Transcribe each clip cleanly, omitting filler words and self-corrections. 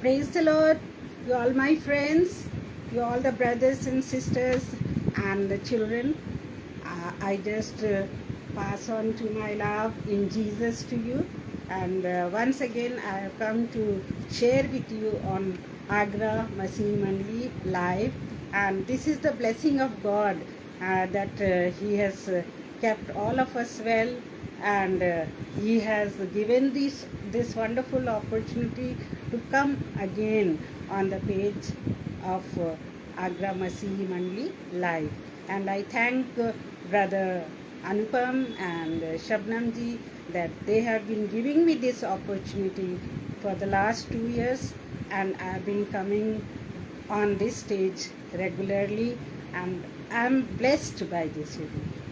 Praise the Lord, you all my friends, you all the brothers and sisters and the children. I just pass on to my love in Jesus to you. And once again, I have come to share with you on Agra Masih Manli live. And this is the blessing of God that He has kept all of us well, and He has given this wonderful opportunity to come again on the page of Agra Masih Manli live. And I thank Brother Anupam and Shabnam ji that they have been giving me this opportunity for the last 2 years, and I have been coming on this stage regularly, and I am blessed by this.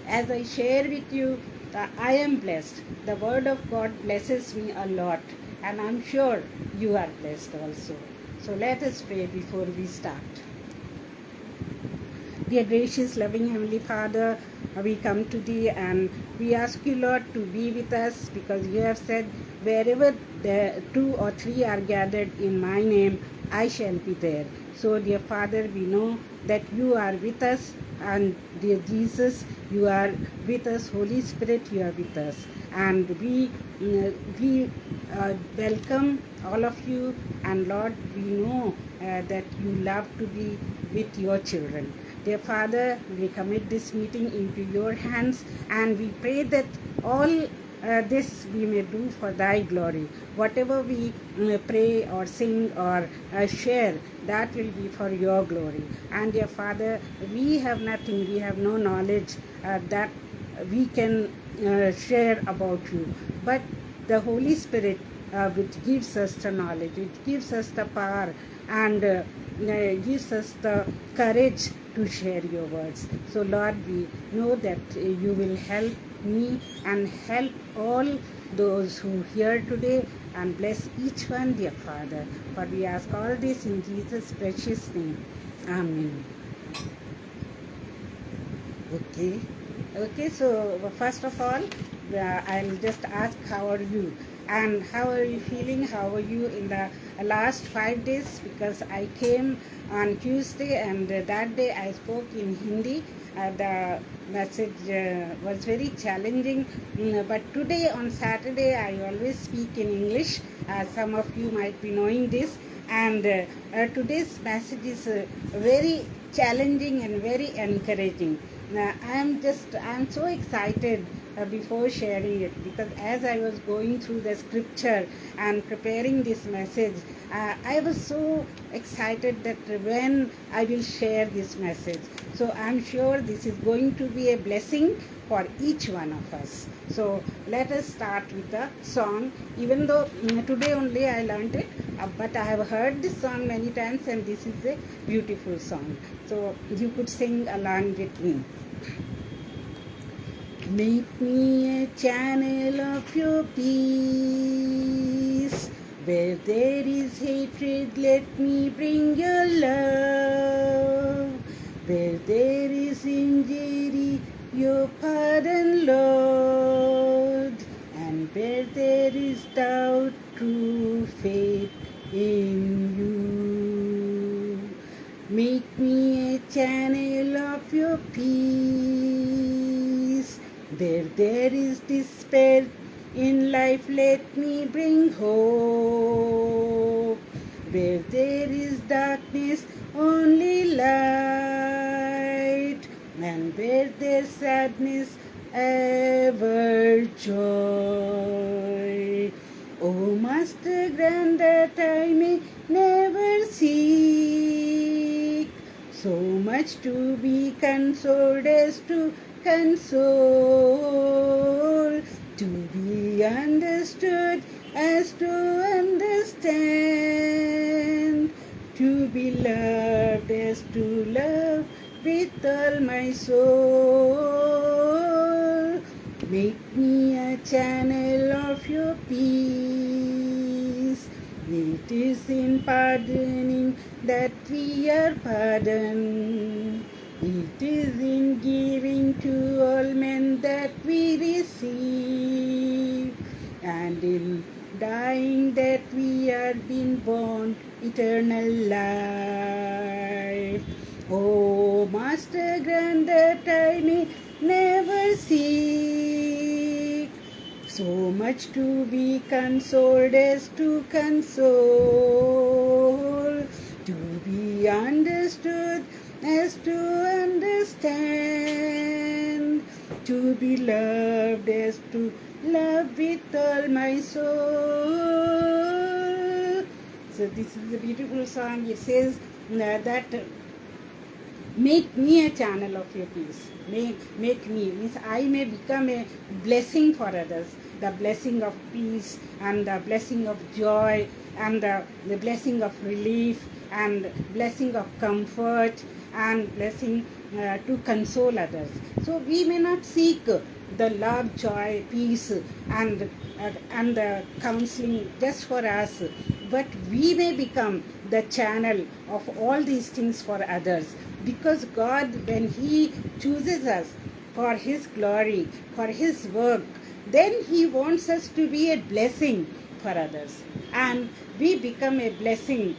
As I share with you, I am blessed. The word of God blesses me a lot, and I'm sure you are blessed also. So let us pray before we start. Dear gracious, loving Heavenly Father, we come to Thee and we ask You, Lord, to be with us, because You have said, wherever the 2 or 3 are gathered in My name, I shall be there. So, dear Father, we know that You are with us, and dear Jesus, You are with us. Holy Spirit, You are with us. And we welcome all of you, and Lord, we know that You love to be with Your children. Dear Father, we commit this meeting into Your hands, and we pray that all this we may do for Thy glory. Whatever we pray or sing or share, that will be for Your glory. And dear Father, we have nothing, we have no knowledge that we can share about You. But the Holy Spirit, which gives us the knowledge, which gives us the power, and gives us the courage to share Your words. So Lord, we know that You will help me and help all those who hear today, and bless each one, dear Father. For we ask all this in Jesus' precious name. Amen. Okay, so first of all, I'll just ask, how are you? And how are you feeling? How are you in the last 5 days? Because I came on Tuesday, and that day I spoke in Hindi. The message was very challenging. But today on Saturday, I always speak in English. Some of you might be knowing this. And today's message is very challenging and very encouraging. I'm so excited before sharing it, because as I was going through the scripture and preparing this message, I was so excited that when I will share this message. So I'm sure this is going to be a blessing for each one of us. So let us start with the song, even though today only I learned it, but I have heard this song many times, and this is a beautiful song. So you could sing along with me. Make me a channel of Your peace. Where there is hatred, let me bring Your love. Where there is injury, Your pardon, Lord. And where there is doubt, true faith in You. Make me a channel of Your peace. Where there is despair in life, let me bring hope. Where there is darkness, only light. And where there's sadness, ever joy. O Master, grant that I may never seek so much to be consoled as to console, to be understood as to understand, to be loved as to love with all my soul. Make me a channel of Your peace. It is in pardoning that we are pardoned. It is in giving to all men that we receive, and in dying that we are being born eternal life. Oh, Master, grant that I may never seek so much to be consoled as to console, to be understood as to understand, to be loved as to love with all my soul. So this is a beautiful song. It says that make me a channel of your peace. Make me, means I may become a blessing for others. The blessing of peace and the blessing of joy and the blessing of relief and blessing of comfort and blessing to console others. So we may not seek the love, joy, peace and the counseling just for us, but we may become the channel of all these things for others, because God, when He chooses us for His glory, for His work, then He wants us to be a blessing for others, and we become a blessing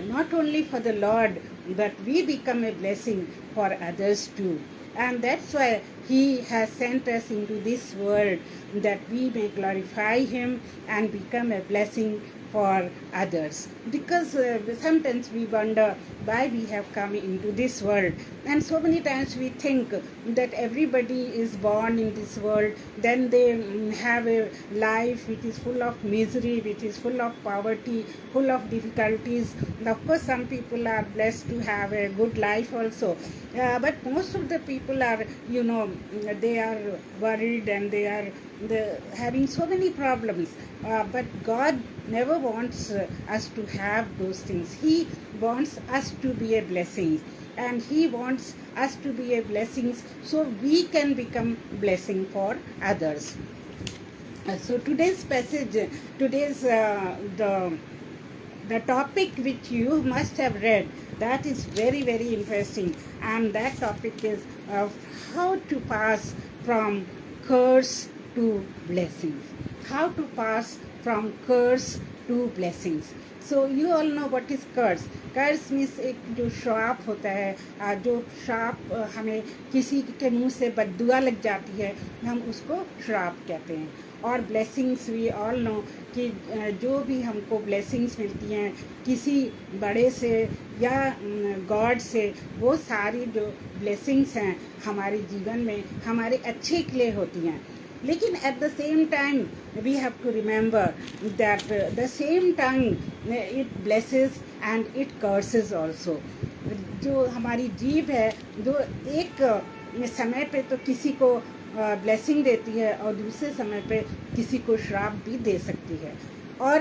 not only for the Lord, but we become a blessing for others too. And that's why He has sent us into this world, that we may glorify Him and become a blessing for others. Because sometimes we wonder why we have come into this world, and so many times we think that everybody is born in this world, then they have a life which is full of misery, which is full of poverty, full of difficulties. Of course, some people are blessed to have a good life also, but most of the people are, they are worried and they are having so many problems. But God never wants us to have those things. He wants us to be a blessing, and He wants us to be a blessing so we can become blessing for others. So today's passage, today's the topic which you must have read, that is very, very interesting, and that topic is how to pass from curse to blessings. How to pass from curse to blessings. So you all know what is curse. Curse means एक जो श्राप होता है, जो श्राप हमें किसी के मुंह से बद्दुआ लग जाती है, हम उसको श्राप कहते हैं. और ब्लेसिंग्स वी ऑल नो कि जो भी हमको ब्लेसिंग्स मिलती हैं किसी बड़े से या गॉड से, वो सारी जो ब्लेसिंग्स हैं हमारे जीवन में हमारे अच्छे के लिए होती हैं. लेकिन at the same time we have to remember that the same tongue it blesses and it curses also. जो हमारी जीभ है, जो एक समय पे तो किसी को ब्लेसिंग देती है और दूसरे समय पे किसी को श्राप भी दे सकती है. और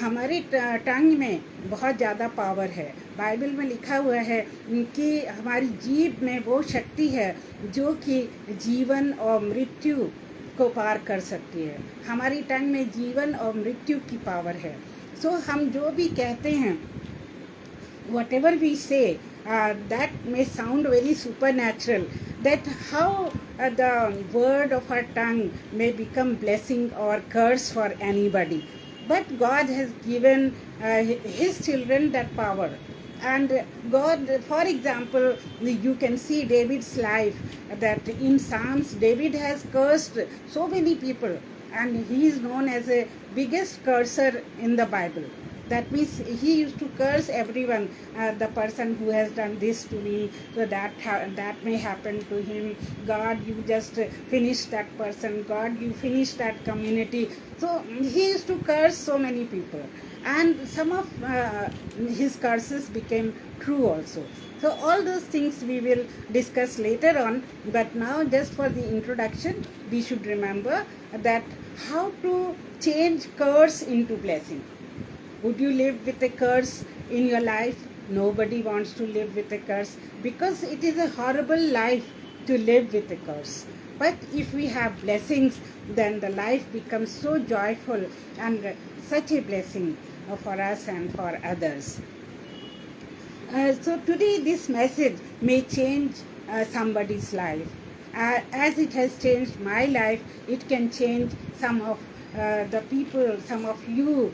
हमारे टंग में बहुत ज़्यादा पावर है. बाइबल में लिखा हुआ है कि हमारी जीभ में वो शक्ति है जो कि जीवन और मृत्यु को पार कर सकती है. हमारी टंग में जीवन और मृत्यु की पावर है. सो हम जो भी कहते हैं, whatever we say, that may sound very supernatural, that how the word of our tongue may become blessing or curse for anybody. But God has given His children that power. And God, for example, you can see David's life, that in Psalms, David has cursed so many people, and he is known as a biggest curser in the Bible. That means he used to curse everyone, the person who has done this to me, so that may happen to him. God, you just finish that person. God, you finish that community. So he used to curse so many people. And some of his curses became true also. So all those things we will discuss later on. But now, just for the introduction, we should remember that how to change curse into blessing. Would you live with a curse in your life? Nobody wants to live with a curse, because it is a horrible life to live with a curse. But if we have blessings, then the life becomes so joyful and such a blessing for us and for others. So today this message may change somebody's life. As it has changed my life, it can change some of the people, some of you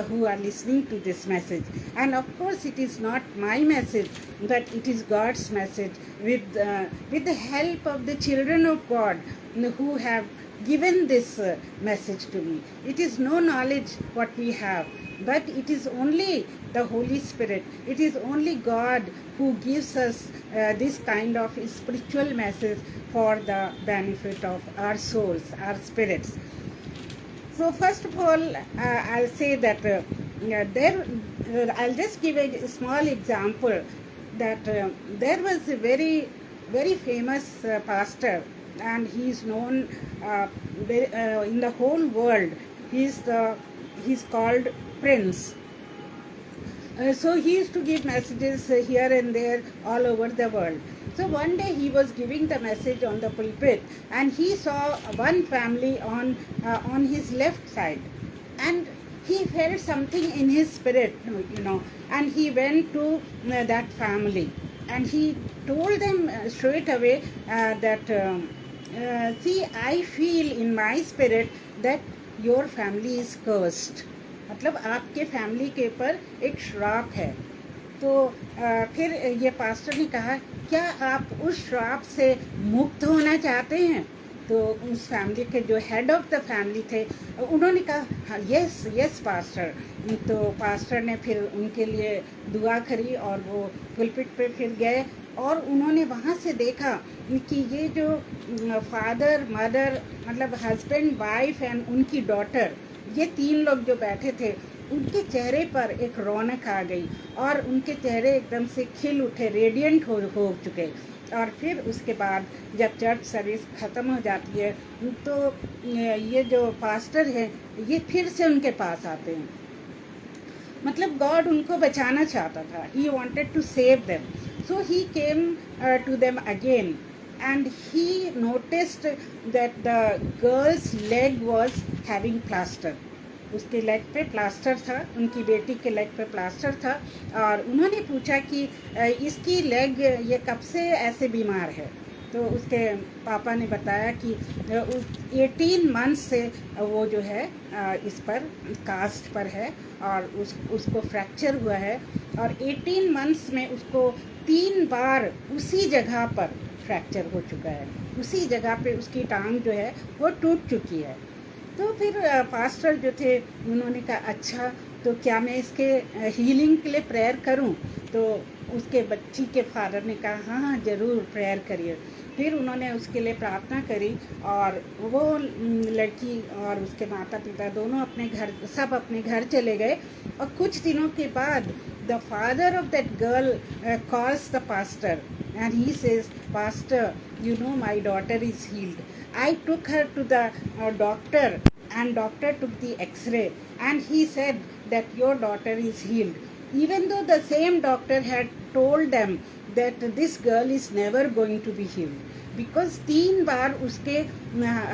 who are listening to this message. And of course, it is not my message, but it is God's message with the help of the children of God who have given this message to me. It is no knowledge what we have, but it is only the Holy Spirit. It is only God who gives us this kind of spiritual message for the benefit of our souls, our spirits. So first of all, I'll say that I'll just give a small example that there was a very, very famous pastor, and he's known in the whole world. He's called Prince. So he used to give messages here and there all over the world. So one day he was giving the message on the pulpit, and he saw one family on his left side, and he felt something in his spirit, and he went to that family, and he told them straight away that see, I feel in my spirit that your family is cursed. मतलब आपके family के ऊपर एक श्राप है. तो फिर ये पास्टर ने कहा, क्या आप उस श्राप से मुक्त होना चाहते हैं? तो उस फैमिली के जो हेड ऑफ द फैमिली थे, उन्होंने कहा हाँ, यस यस पास्टर. तो पास्टर ने फिर उनके लिए दुआ करी और वो पुलपिट पे फिर गए, और उन्होंने वहाँ से देखा कि ये जो फादर मदर, मतलब हस्बैंड वाइफ एंड उनकी डॉटर, ये 3 लोग जो बैठे थे, उनके चेहरे पर एक रौनक आ गई, और उनके चेहरे एकदम से खिल उठे, रेडिएंट हो चुके. और फिर उसके बाद जब चर्च सर्विस ख़त्म हो जाती है, तो ये जो पास्टर है, ये फिर से उनके पास आते हैं. मतलब गॉड उनको बचाना चाहता था. He wanted to save them. So he came to them again, and he noticed that the girl's leg was having plaster. उसके लेग पे प्लास्टर था, उनकी बेटी के लेग पे प्लास्टर था. और उन्होंने पूछा कि इसकी लेग ये कब से ऐसे बीमार है? तो उसके पापा ने बताया कि 18 मंथ्स से वो जो है इस पर कास्ट पर है, और उसको फ्रैक्चर हुआ है, और 18 मंथ्स में उसको 3 बार उसी जगह पर फ्रैक्चर हो चुका है. उसी जगह पे उसकी टांग जो है वो टूट चुकी है. तो फिर पास्टर जो थे, उन्होंने कहा अच्छा, तो क्या मैं इसके हीलिंग के लिए प्रेयर करूं? तो उसके बच्ची के फादर ने कहा हाँ हाँ ज़रूर प्रेयर करिए. फिर उन्होंने उसके लिए प्रार्थना करी, और वो लड़की और उसके माता पिता दोनों सब अपने घर चले गए. और कुछ दिनों के बाद the father of that girl calls the pastor, and he says, Pastor, you know my daughter is healed. I took her to the doctor, and doctor took the x-ray, and he said that your daughter is healed. Even though the same doctor had told them that this girl is never going to be healed, because 3 बार उसके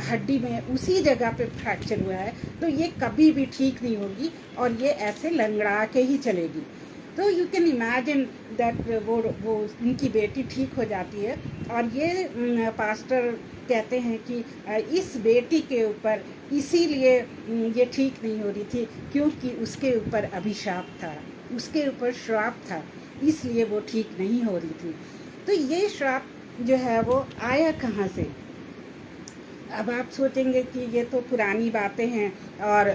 हड्डी में उसी जगह पे fracture हुआ है, तो ये कभी भी ठीक नहीं होगी, और ये ऐसे लंगड़ा के ही चलेगी. तो यू कैन इमेजिन दैट वो उनकी बेटी ठीक हो जाती है. और ये पास्टर कहते हैं कि इस बेटी के ऊपर इसीलिए ये ठीक नहीं हो रही थी, क्योंकि उसके ऊपर अभिशाप था, उसके ऊपर श्राप था, इसलिए वो ठीक नहीं हो रही थी. तो ये श्राप जो है वो आया कहाँ से? अब आप सोचेंगे कि ये तो पुरानी बातें हैं, और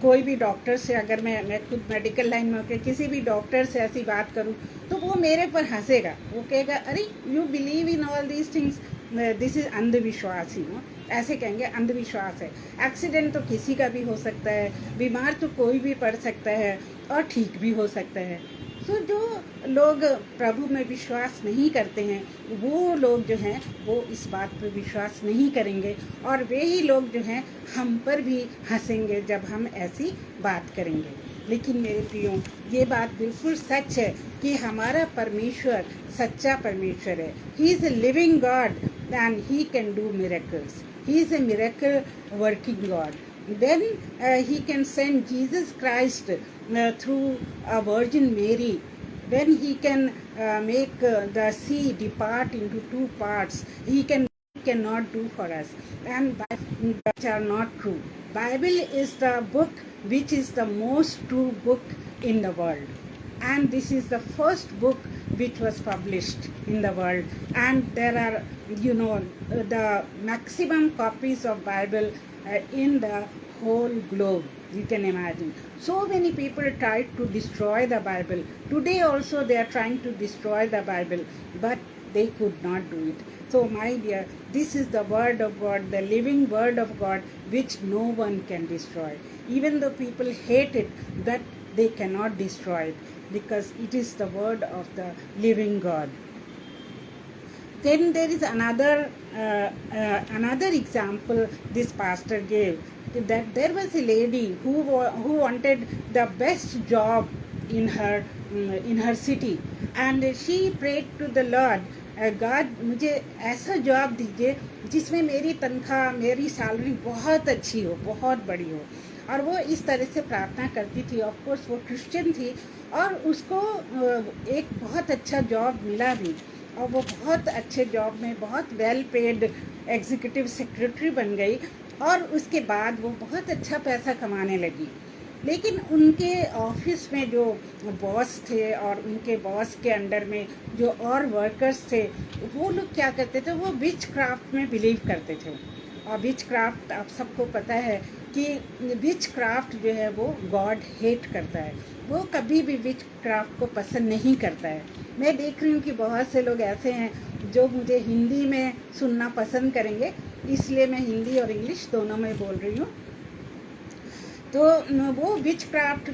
कोई भी डॉक्टर से, अगर मैं खुद मेडिकल लाइन में होकर किसी भी डॉक्टर से ऐसी बात करूं, तो वो मेरे पर हंसेगा. वो कहेगा अरे you believe in all these things, this is अंधविश्वास ही. ऐसे कहेंगे अंधविश्वास है. एक्सीडेंट तो किसी का भी हो सकता है, बीमार तो कोई भी पड़ सकता है, और ठीक भी हो सकता है. तो जो लोग प्रभु में विश्वास नहीं करते हैं, वो लोग जो हैं वो इस बात पर विश्वास नहीं करेंगे, और वे ही लोग जो हैं हम पर भी हंसेंगे जब हम ऐसी बात करेंगे. लेकिन मेरे प्रियो, ये बात बिल्कुल सच है कि हमारा परमेश्वर सच्चा परमेश्वर है. He is a living God and he can do miracles. He is a miracle working God. Then he can send Jesus Christ through a Virgin Mary. Then he can make the sea depart into 2 parts. He cannot do for us, and which are not true. Bible is the book which is the most true book in the world, and this is the first book which was published in the world, and there are, you know, the maximum copies of Bible in the whole globe. You can imagine, so many people tried to destroy the Bible. Today also they are trying to destroy the Bible, but they could not do it. So my dear, this is the word of God, the living word of God, which no one can destroy. Even though people hate it, but they cannot destroy it, because it is the word of the living God. Then there is another example this pastor gave, that there was a lady who wanted the best job in her city, and she prayed to the Lord, God मुझे ऐसा job दीजिए जिसमें मेरी तनख्वाह, मेरी salary बहुत अच्छी हो, बहुत बड़ी हो. और वो इस तरह से प्रार्थना करती थी. ऑफ कोर्स वो क्रिश्चियन थी, और उसको एक बहुत अच्छा जॉब मिला भी, और वो बहुत अच्छे जॉब में बहुत वेल पेड एग्जीक्यूटिव सेक्रेटरी बन गई, और उसके बाद वो बहुत अच्छा पैसा कमाने लगी. लेकिन उनके ऑफिस में जो बॉस थे और उनके बॉस के अंडर में जो और वर्कर्स थे, वो लोग क्या करते थे, वो विच क्राफ्ट में बिलीव करते थे. और विच क्राफ्ट आप सबको पता है कि विच क्राफ्ट जो है वो गॉड हेट करता है. वो कभी भी विच क्राफ्ट को पसंद नहीं करता है. मैं देख रही हूँ कि बहुत से लोग ऐसे हैं जो मुझे हिंदी में सुनना पसंद करेंगे, इसलिए मैं हिंदी और इंग्लिश दोनों में बोल रही हूँ. तो वो विच क्राफ्ट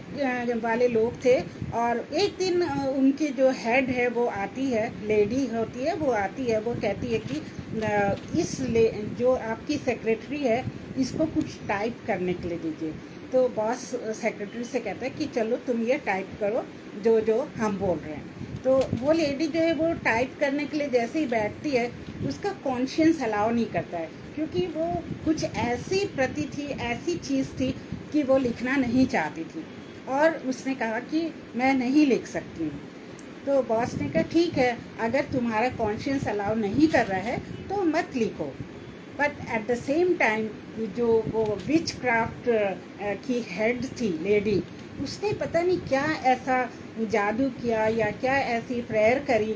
वाले लोग थे, और एक दिन उनकी जो हेड है वो आती है, लेडी होती है, वो आती है, वो कहती है कि जो आपकी सेक्रेटरी है इसको कुछ टाइप करने के लिए दीजिए. तो बॉस सेक्रेटरी से कहता है कि चलो तुम ये टाइप करो जो हम बोल रहे हैं. तो वो लेडी जो है वो टाइप करने के लिए जैसे ही बैठती है, उसका कॉन्शियस अलाउ नहीं करता है, क्योंकि वो कुछ ऐसी प्रति थी, ऐसी चीज़ थी कि वो लिखना नहीं चाहती थी, और उसने कहा कि मैं नहीं लिख सकती हूँ. तो बॉस ने कहा ठीक है, अगर तुम्हारा कॉन्शियस अलाउ नहीं कर रहा है तो मत लिखो. But at the same time जो वो विच क्राफ्ट की हेड थी लेडी, उसने पता नहीं क्या ऐसा जादू किया या क्या ऐसी प्रेयर करी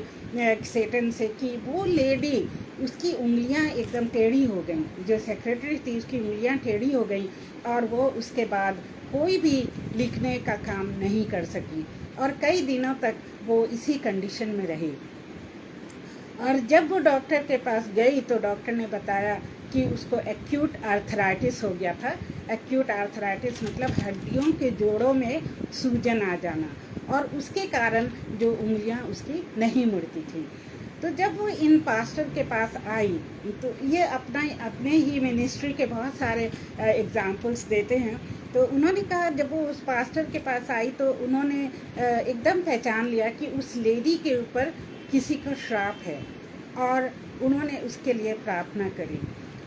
सेटन से कि वो लेडी, उसकी उंगलियां एकदम टेढ़ी हो गई. जो सेक्रेटरी थी उसकी उंगलियां टेढ़ी हो गई, और वो उसके बाद कोई भी लिखने का काम नहीं कर सकी, और कई दिनों तक वो इसी कंडीशन में रही. और जब वो डॉक्टर के पास गई तो डॉक्टर ने बताया कि उसको एक्यूट आर्थराइटिस हो गया था. एक्यूट आर्थराइटिस मतलब हड्डियों के जोड़ों में सूजन आ जाना, और उसके कारण जो उंगलियां उसकी नहीं मुड़ती थी. तो जब वो इन पास्टर के पास आई, तो ये अपने ही मिनिस्ट्री के बहुत सारे एग्जाम्पल्स देते हैं. तो उन्होंने कहा, जब वो उस पास्टर के पास आई तो उन्होंने एकदम पहचान लिया कि उस लेडी के ऊपर किसी का श्राप है, और उन्होंने उसके लिए प्रार्थना करी.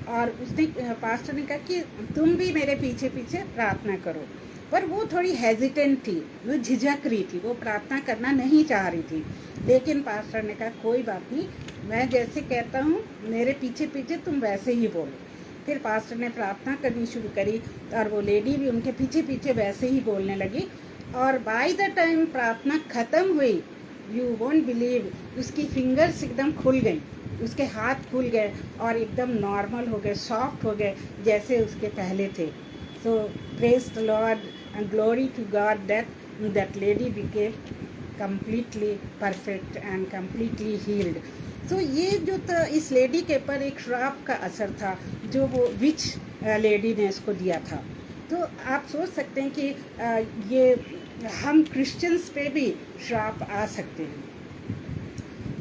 और उसने पास्टर ने कहा कि तुम भी मेरे पीछे पीछे प्रार्थना करो. पर वो थोड़ी हेजिटेंट थी, वो झिझक रही थी, वो प्रार्थना करना नहीं चाह रही थी. लेकिन पास्टर ने कहा कोई बात नहीं, मैं जैसे कहता हूँ मेरे पीछे पीछे तुम वैसे ही बोलो. फिर पास्टर ने प्रार्थना करनी शुरू करी, और वो लेडी भी उनके पीछे पीछे वैसे ही बोलने लगी. और बाय द टाइम प्रार्थना ख़त्म हुई, यू वोंट बिलीव, उसकी फिंगर्स एकदम खुल गई, उसके हाथ खुल गए और एकदम नॉर्मल हो गए, सॉफ्ट हो गए जैसे उसके पहले थे. So praise the Lord and glory to God that lady became completely perfect and completely healed. तो ये जो था, इस लेडी के ऊपर एक श्राप का असर था जो वो विच लेडी ने इसको दिया था. तो आप सोच सकते हैं कि ये हम क्रिश्चियंस पे भी श्राप आ सकते हैं.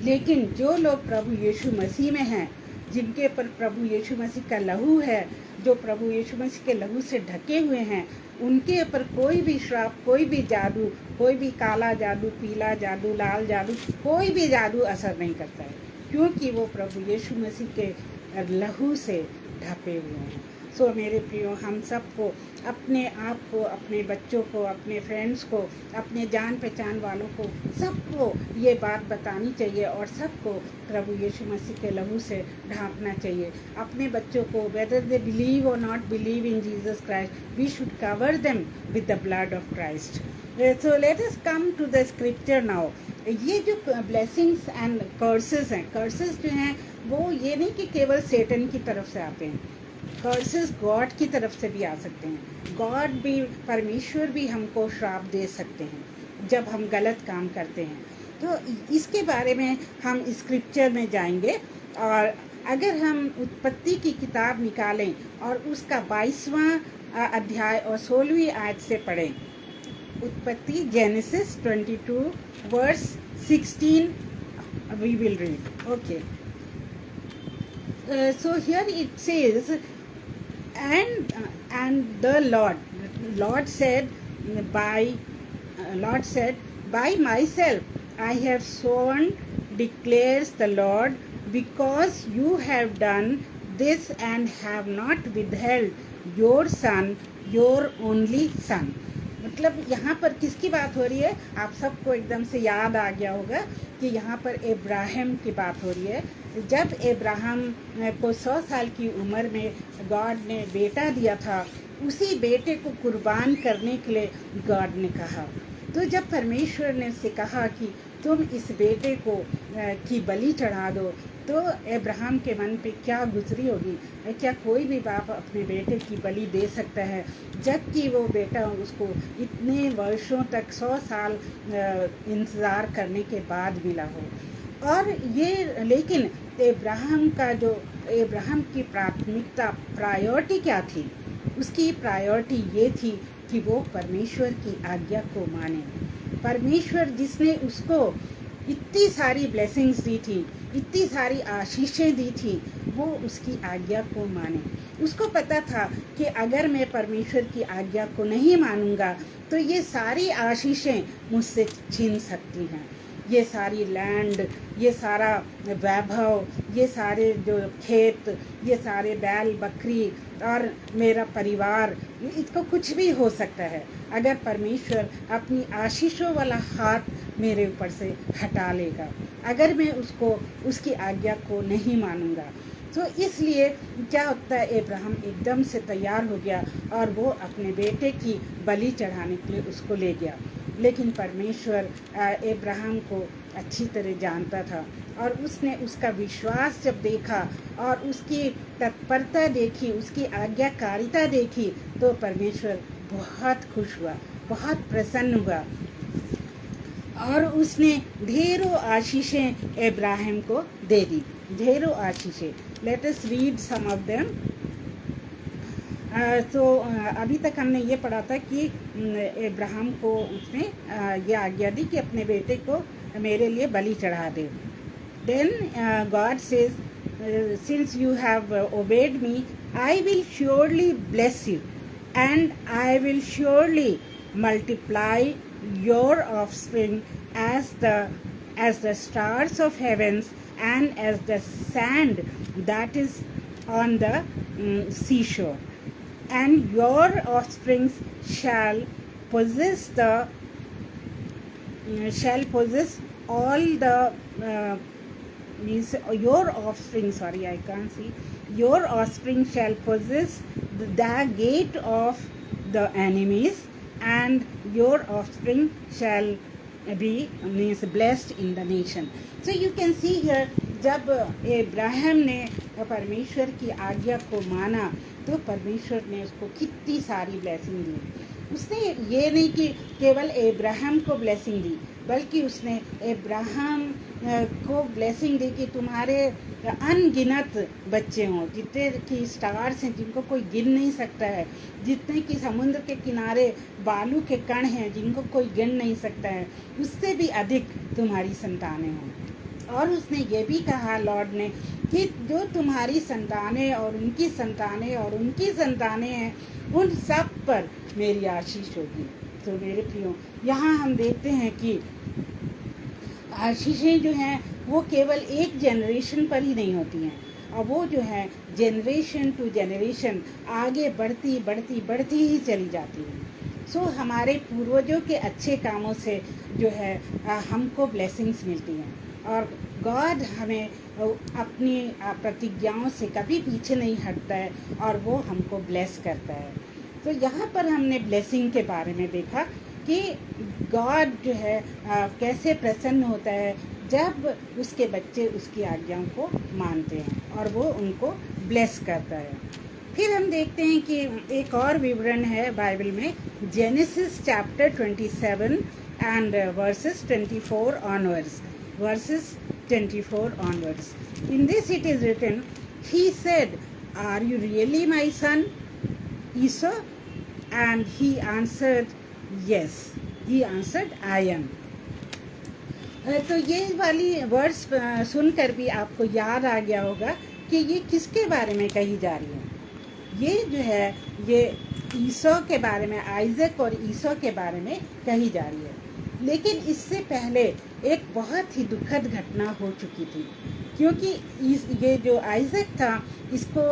लेकिन जो लोग प्रभु यीशु मसीह में हैं, जिनके ऊपर प्रभु यीशु मसीह का लहू है, जो प्रभु यीशु मसीह के लहू से ढके हुए हैं, उनके ऊपर कोई भी श्राप, कोई भी जादू, कोई भी काला जादू, पीला जादू, लाल जादू, कोई भी जादू असर नहीं करता है, क्योंकि वो प्रभु यीशु मसीह के लहू से ढके हुए हैं. सो मेरे प्रियो, हम सबको अपने आप को, अपने बच्चों को, अपने फ्रेंड्स को, अपने जान पहचान वालों को, सबको ये बात बतानी चाहिए और सबको प्रभु यीशु मसीह के लहू से ढांपना चाहिए। अपने बच्चों को, वेदर दे बिलीव और not believe in Jesus Christ, we should cover them with the blood of Christ. So let us come to the scripture now. ये जो ब्लेसिंग्स एंड कर्सेस हैं, कर्सेस जो हैं वो ये नहीं कि केवल सेटन की तरफ से आते हैं, कर्सेस गॉड की तरफ से भी आ सकते हैं। गॉड भी, परमेश्वर भी हमको श्राप दे सकते हैं जब हम गलत काम करते हैं। तो इसके बारे में हम स्क्रिप्चर में जाएंगे, और अगर हम उत्पत्ति की किताब निकालें और उसका 22वां अध्याय और 16वीं आयत से पढ़ें, उत्पत्ति genesis 22 verse 16 we will read. Okay. So here it says, and the Lord said, by myself I have sworn, declares the Lord, because you have done this and have not withheld your son, your only son. मतलब यहाँ पर किसकी बात हो रही है? आप सबको एकदम से याद आ गया होगा कि यहाँ पर इब्राहिम की बात हो रही है। जब इब्राहिम को 100 साल की उम्र में गॉड ने बेटा दिया था, उसी बेटे को कुर्बान करने के लिए गॉड ने कहा। तो जब परमेश्वर ने उससे कहा कि तुम इस बेटे को की बलि चढ़ा दो, तो इब्राहिम के मन पे क्या गुजरी होगी? क्या कोई भी बाप अपने बेटे की बलि दे सकता है, जबकि वो बेटा उसको इतने वर्षों तक 100 साल इंतज़ार करने के बाद मिला हो? और ये, लेकिन इब्राहिम की प्राथमिकता, प्रायोरिटी क्या थी? उसकी प्रायोरिटी ये थी कि वो परमेश्वर की आज्ञा को माने। परमेश्वर जिसने उसको इतनी सारी ब्लेसिंग्स दी थी, इतनी सारी आशीषें दी थी, वो उसकी आज्ञा को माने। उसको पता था कि अगर मैं परमेश्वर की आज्ञा को नहीं मानूंगा तो ये सारी आशीषें मुझसे छीन सकती हैं। ये सारी लैंड, ये सारा वैभव, ये सारे जो खेत, ये सारे बैल बकरी और मेरा परिवार, इसको कुछ भी हो सकता है अगर परमेश्वर अपनी आशीषों वाला हाथ मेरे ऊपर से हटा लेगा, अगर मैं उसकी आज्ञा को नहीं मानूंगा। तो इसलिए क्या होता है, इब्राहिम एकदम से तैयार हो गया और वो अपने बेटे की बलि चढ़ाने के लिए उसको ले गया। लेकिन परमेश्वर इब्राहिम को अच्छी तरह जानता था, और उसने उसका विश्वास जब देखा और उसकी तत्परता देखी, उसकी आज्ञाकारिता देखी, तो परमेश्वर बहुत खुश हुआ, बहुत प्रसन्न हुआ, और उसने ढेरों आशीषें इब्राहिम को दे दी, ढेरों आशीषें। Let us read some of them. तो अभी तक हमने ये पढ़ा था कि इब्राहिम को उसने ये आज्ञा दी कि अपने बेटे को मेरे लिए बलि चढ़ा दे। Then God says, since you have obeyed me, I will surely bless you and I will surely multiply your offspring as the stars of heavens and as the sand that is on the seashore, and your offspring shall possess all the means your offspring, sorry I can't see, your offspring shall possess the gate of the enemies, and your offspring shall be means blessed in the nation. So you can see here, जब इब्राहिम ने परमेश्वर की आज्ञा को माना तो परमेश्वर ने उसको कितनी सारी ब्लेसिंग दी। उसने ये नहीं कि केवल इब्राहिम को ब्लेसिंग दी, बल्कि उसने इब्राहिम को ब्लेसिंग दी कि तुम्हारे अनगिनत बच्चे हों, जितने की स्टार्स हैं जिनको कोई गिन नहीं सकता है, जितने की समुद्र के किनारे बालू के कण हैं जिनको कोई गिन नहीं सकता है, उससे भी अधिक तुम्हारी संतानें हों। और उसने ये भी कहा लॉर्ड ने कि जो तुम्हारी संतानें और उनकी संतानें और उनकी संतानें हैं, उन सब पर मेरी आशीष होगी। तो मेरे प्रियो, यहाँ हम देखते हैं कि आशीषें जो हैं वो केवल एक जनरेशन पर ही नहीं होती हैं, और वो जो है जनरेशन टू जनरेशन आगे बढ़ती बढ़ती बढ़ती ही चली जाती है। सो हमारे पूर्वजों के अच्छे कामों से जो है हमको ब्लेसिंग्स मिलती हैं, और गॉड हमें अपनी प्रतिज्ञाओं से कभी पीछे नहीं हटता है, और वो हमको ब्लेस करता है। तो यहाँ पर हमने ब्लेसिंग के बारे में देखा कि गॉड जो है कैसे प्रसन्न होता है जब उसके बच्चे उसकी आज्ञाओं को मानते हैं और वो उनको ब्लेस करता है। फिर हम देखते हैं कि एक और विवरण है बाइबल में, genesis chapter 27 and versus 24 onwards, versus 24 onwards. In this it is written, he said, "Are you really my son, Esau?" And he answered, "Yes." He answered, "I am." तो ये वाली वर्ड्स सुनकर भी आपको याद आ गया होगा कि ये किसके बारे में कही जा रही है। ये जो है ये ईसो के बारे में, आइजक और ईसो के बारे में कही जा रही है। लेकिन इससे पहले एक बहुत ही दुखद घटना हो चुकी थी, क्योंकि ये जो आइजक था इसको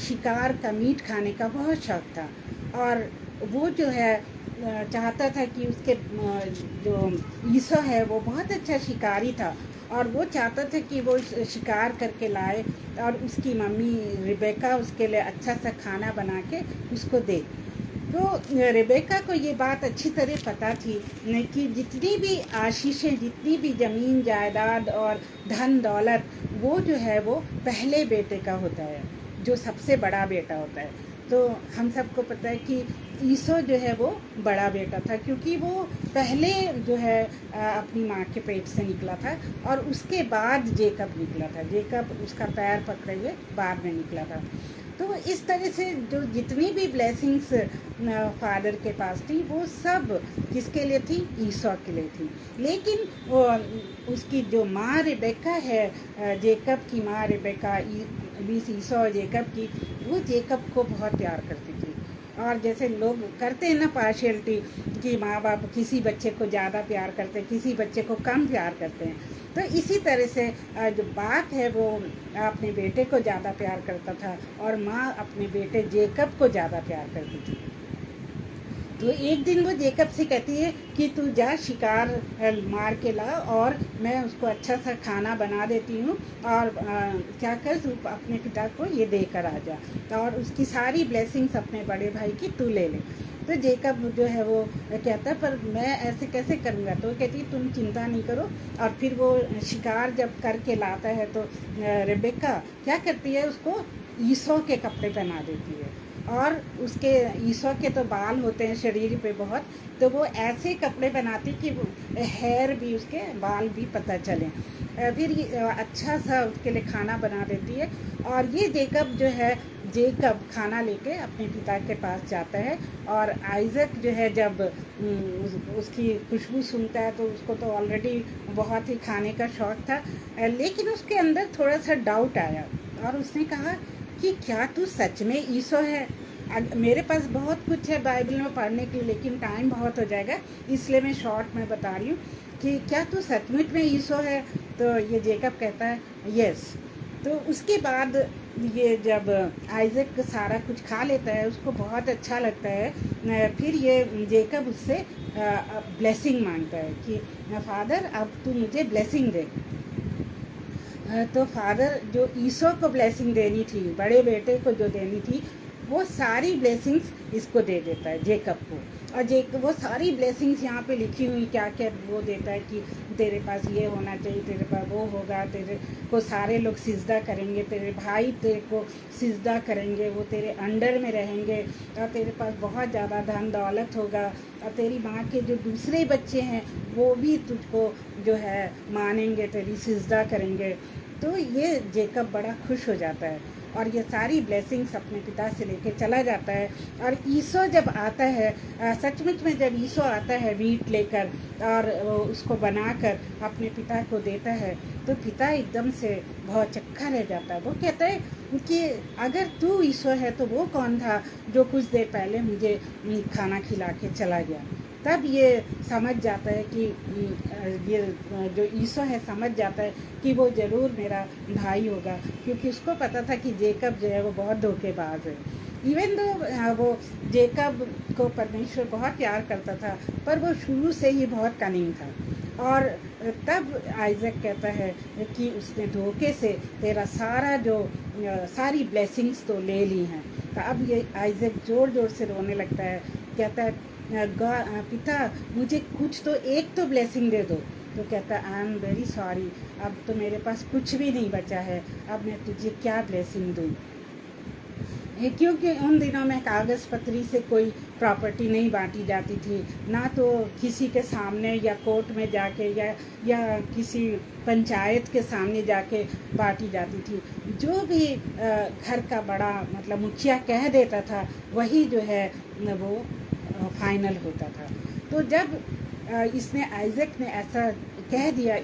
शिकार का मीट खाने का बहुत शौक था, और वो जो है चाहता था कि उसके जो ईसो है वो बहुत अच्छा शिकारी था, और वो चाहता था कि वो शिकार करके लाए और उसकी मम्मी रिबेका उसके लिए अच्छा सा खाना बना के उसको दे। तो रिबेका को ये बात अच्छी तरह पता थी कि जितनी भी आशीषें, जितनी भी ज़मीन जायदाद और धन दौलत, वो जो है वो पहले बेटे का होता है, जो सबसे बड़ा बेटा होता है। तो हम सबको पता है कि ईसो जो है वो बड़ा बेटा था, क्योंकि वो पहले जो है अपनी माँ के पेट से निकला था, और उसके बाद जेकब निकला था। जेकब उसका पैर पकड़े हुए बाद में निकला था। तो इस तरह से जो जितनी भी ब्लेसिंग्स फादर के पास थी वो सब किसके लिए थी? ईसो के लिए थी। लेकिन वो उसकी जो माँ रिबेका है, जेकब की माँ रिबेका, ईसो और जेकब की, वो जेकब को बहुत प्यार करती थी। और जैसे लोग करते हैं ना पार्शियलिटी, कि माँ बाप किसी बच्चे को ज़्यादा प्यार करते हैं, किसी बच्चे को कम प्यार करते हैं, तो इसी तरह से जो बाप है वो अपने बेटे को ज़्यादा प्यार करता था, और माँ अपने बेटे जेकब को ज़्यादा प्यार करती थी। तो एक दिन वो जेकब से कहती है कि तू जा शिकार मार के ला, और मैं उसको अच्छा सा खाना बना देती हूँ, और क्या कर, तू अपने पिता को ये देकर आ जा, और उसकी सारी ब्लेसिंग्स अपने बड़े भाई की तू ले ले। तो जेकब जो है वो कहता है, पर मैं ऐसे कैसे करूँगा? तो कहती तुम चिंता नहीं करो। और फिर वो शिकार जब करके लाता है तो रिबेका क्या करती है, उसको ईसो के कपड़े पहना देती है, और उसके ईसो के तो बाल होते हैं शरीर पे बहुत, तो वो ऐसे कपड़े बनाती कि हेयर भी, उसके बाल भी पता चले। फिर अच्छा सा उसके लिए खाना बना देती है, और ये जेकब जो है, जेकब खाना लेके अपने पिता के पास जाता है, और आइजक जो है जब उसकी खुशबू सुनता है तो उसको तो ऑलरेडी बहुत ही खाने का शौक़ था, लेकिन उसके अंदर थोड़ा सा डाउट आया, और उसने कहा कि क्या तू सच में ईसो है? मेरे पास बहुत कुछ है बाइबल में पढ़ने के लिए, लेकिन टाइम बहुत हो जाएगा, इसलिए मैं शॉर्ट में बता रही हूँ कि क्या तू सचमुच में ईसो है? तो ये जेकब कहता है यस। तो उसके बाद ये जब आइजक सारा कुछ खा लेता है, उसको बहुत अच्छा लगता है। फिर ये जेकब उससे ब्लेसिंग मांगता है कि फादर अब तू मुझे ब्लेसिंग दे। तो फादर जो ईसो को ब्लेसिंग देनी थी, बड़े बेटे को जो देनी थी, वो सारी ब्लेसिंग्स इसको दे देता है, जेकब को। और वो सारी ब्लेसिंग्स यहाँ पे लिखी हुई क्या क्या वो देता है कि तेरे पास ये होना चाहिए, तेरे पास वो होगा, तेरे को सारे लोग सिजदा करेंगे, तेरे भाई तेरे को सिजदा करेंगे, वो तेरे अंडर में रहेंगे, और तेरे पास बहुत ज़्यादा धन दौलत होगा, और तेरी माँ के जो दूसरे बच्चे हैं वो भी तुझको जो है मानेंगे, तेरी सिजदा करेंगे। तो ये जेकब बड़ा खुश हो जाता है, और ये सारी ब्लेसिंग्स अपने पिता से लेके चला जाता है। और ईसो जब आता है, सचमुच में जब ईसो आता है वीट लेकर और उसको बनाकर अपने पिता को देता है, तो पिता एकदम से बहुत चक्का रह जाता है। वो कहता है कि अगर तू ईसो है तो वो कौन था जो कुछ देर पहले मुझे खाना खिला के चला गया? तब ये समझ जाता है कि ये जो ईसो है समझ जाता है कि वो ज़रूर मेरा भाई होगा, क्योंकि उसको पता था कि जेकब जो है वो बहुत धोखेबाज है। इवन दो वो जेकब को परमेश्वर बहुत प्यार करता था, पर वो शुरू से ही बहुत कनिंग था। और तब आइजक कहता है कि उसने धोखे से तेरा सारी ब्लेसिंग्स तो ले ली हैं। तो अब ये आइजक ज़ोर ज़ोर से रोने लगता है, कहता है पिता मुझे कुछ तो एक तो ब्लेसिंग दे दो। तो कहता है आई एम वेरी सॉरी, अब तो मेरे पास कुछ भी नहीं बचा है, अब मैं तुझे क्या ब्लेसिंग दूँ। क्योंकि उन दिनों में कागज़ पत्री से कोई प्रॉपर्टी नहीं बांटी जाती थी, ना तो किसी के सामने या कोर्ट में जाके या किसी पंचायत के सामने जाके बांटी जाती थी। जो भी घर का बड़ा मतलब मुखिया कह देता था वही जो है वो फाइनल होता था। तो जब इसने आइजक ने ऐसा कह दिया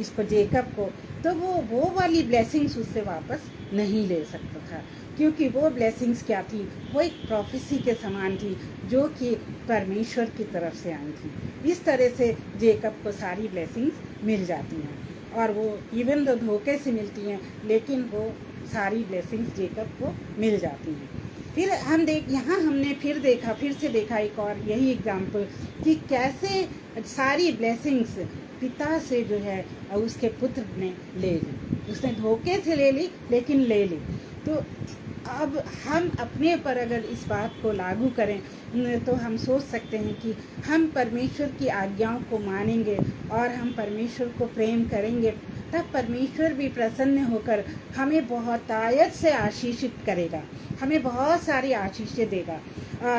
इसको जेकब को, तो वो वाली ब्लेसिंग्स उससे वापस नहीं ले सकता था, क्योंकि वो ब्लेसिंग्स क्या थी, वो एक प्रोफेसी के समान थी जो कि परमेश्वर की तरफ से आई थी। इस तरह से जेकब को सारी ब्लेसिंग्स मिल जाती हैं, और वो इवन तो धोखे से मिलती हैं, लेकिन वो सारी ब्लेसिंग्स जेकब को मिल जाती हैं। फिर हमने फिर से देखा एक और यही एग्जाम्पल कि कैसे सारी ब्लेसिंग्स पिता से जो है उसके पुत्र ने ले ली। उसने धोखे से ले ली, लेकिन ले ली। तो अब हम अपने पर अगर इस बात को लागू करें तो हम सोच सकते हैं कि हम परमेश्वर की आज्ञाओं को मानेंगे और हम परमेश्वर को प्रेम करेंगे, तब परमेश्वर भी प्रसन्न होकर हमें बहुतायत से आशीषित करेगा, हमें बहुत सारी आशीषें देगा।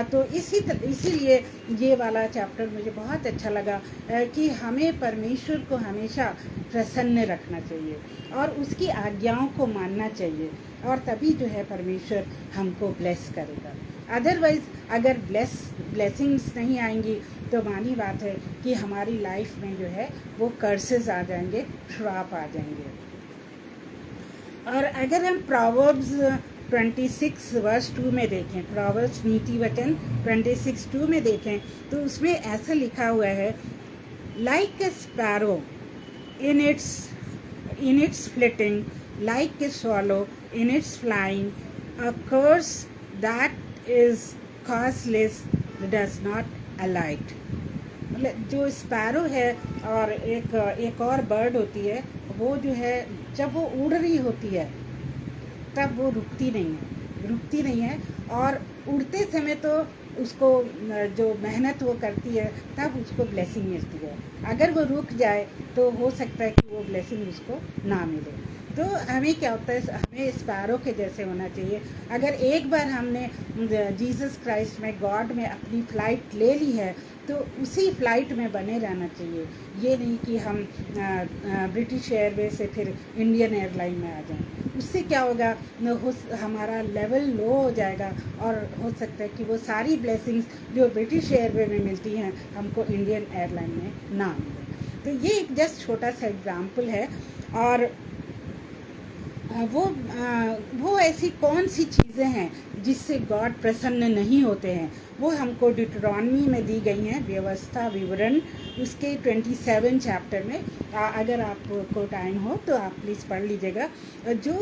तो इसीलिए ये वाला चैप्टर मुझे बहुत अच्छा लगा कि हमें परमेश्वर को हमेशा प्रसन्न रखना चाहिए और उसकी आज्ञाओं को मानना चाहिए, और तभी जो है परमेश्वर हमको ब्लेस करेगा। अदरवाइज़ अगर ब्लेसिंग्स नहीं आएंगी तो मानी बात है कि हमारी लाइफ में जो है वो कर्सेस आ जाएंगे, श्राप आ जाएंगे। और अगर हम प्रोवर्ब्स 26 वर्स 2 में देखें, प्रोवर्ब्स नीति वचन 26:2 में देखें, तो उसमें ऐसा लिखा हुआ है, like a sparrow in its flitting, like a swallow in its flying, a curse that is causeless does not alight. मतलब जो स्पैरो है और एक और बर्ड होती है, वो जो है जब वो उड़ रही होती है तब वो रुकती नहीं है, और उड़ते समय तो उसको जो मेहनत वो करती है तब उसको ब्लेसिंग मिलती है। अगर वो रुक जाए तो हो सकता है कि वो ब्लेसिंग उसको ना मिले। तो हमें क्या होता है, हमें स्पैरो के जैसे होना चाहिए। अगर एक बार हमने जीसस क्राइस्ट में, गॉड में अपनी फ़्लाइट ले ली है तो उसी फ्लाइट में बने रहना चाहिए। ये नहीं कि हम ब्रिटिश एयरवेज से फिर इंडियन एयरलाइन में आ जाएं। उससे क्या होगा, हमारा लेवल लो हो जाएगा और हो सकता है कि वो सारी ब्लेसिंग्स जो ब्रिटिश एयरवे में मिलती हैं हमको इंडियन एयरलाइन में ना मिले। तो ये एक जस्ट छोटा सा एग्जाम्पल है। और वो ऐसी कौन सी चीज़ें हैं जिससे गॉड प्रसन्न नहीं होते हैं, वो हमको डिट्रोनॉमी में दी गई हैं, व्यवस्था विवरण उसके 27 चैप्टर में। अगर आपको टाइम हो तो आप प्लीज़ पढ़ लीजिएगा। जो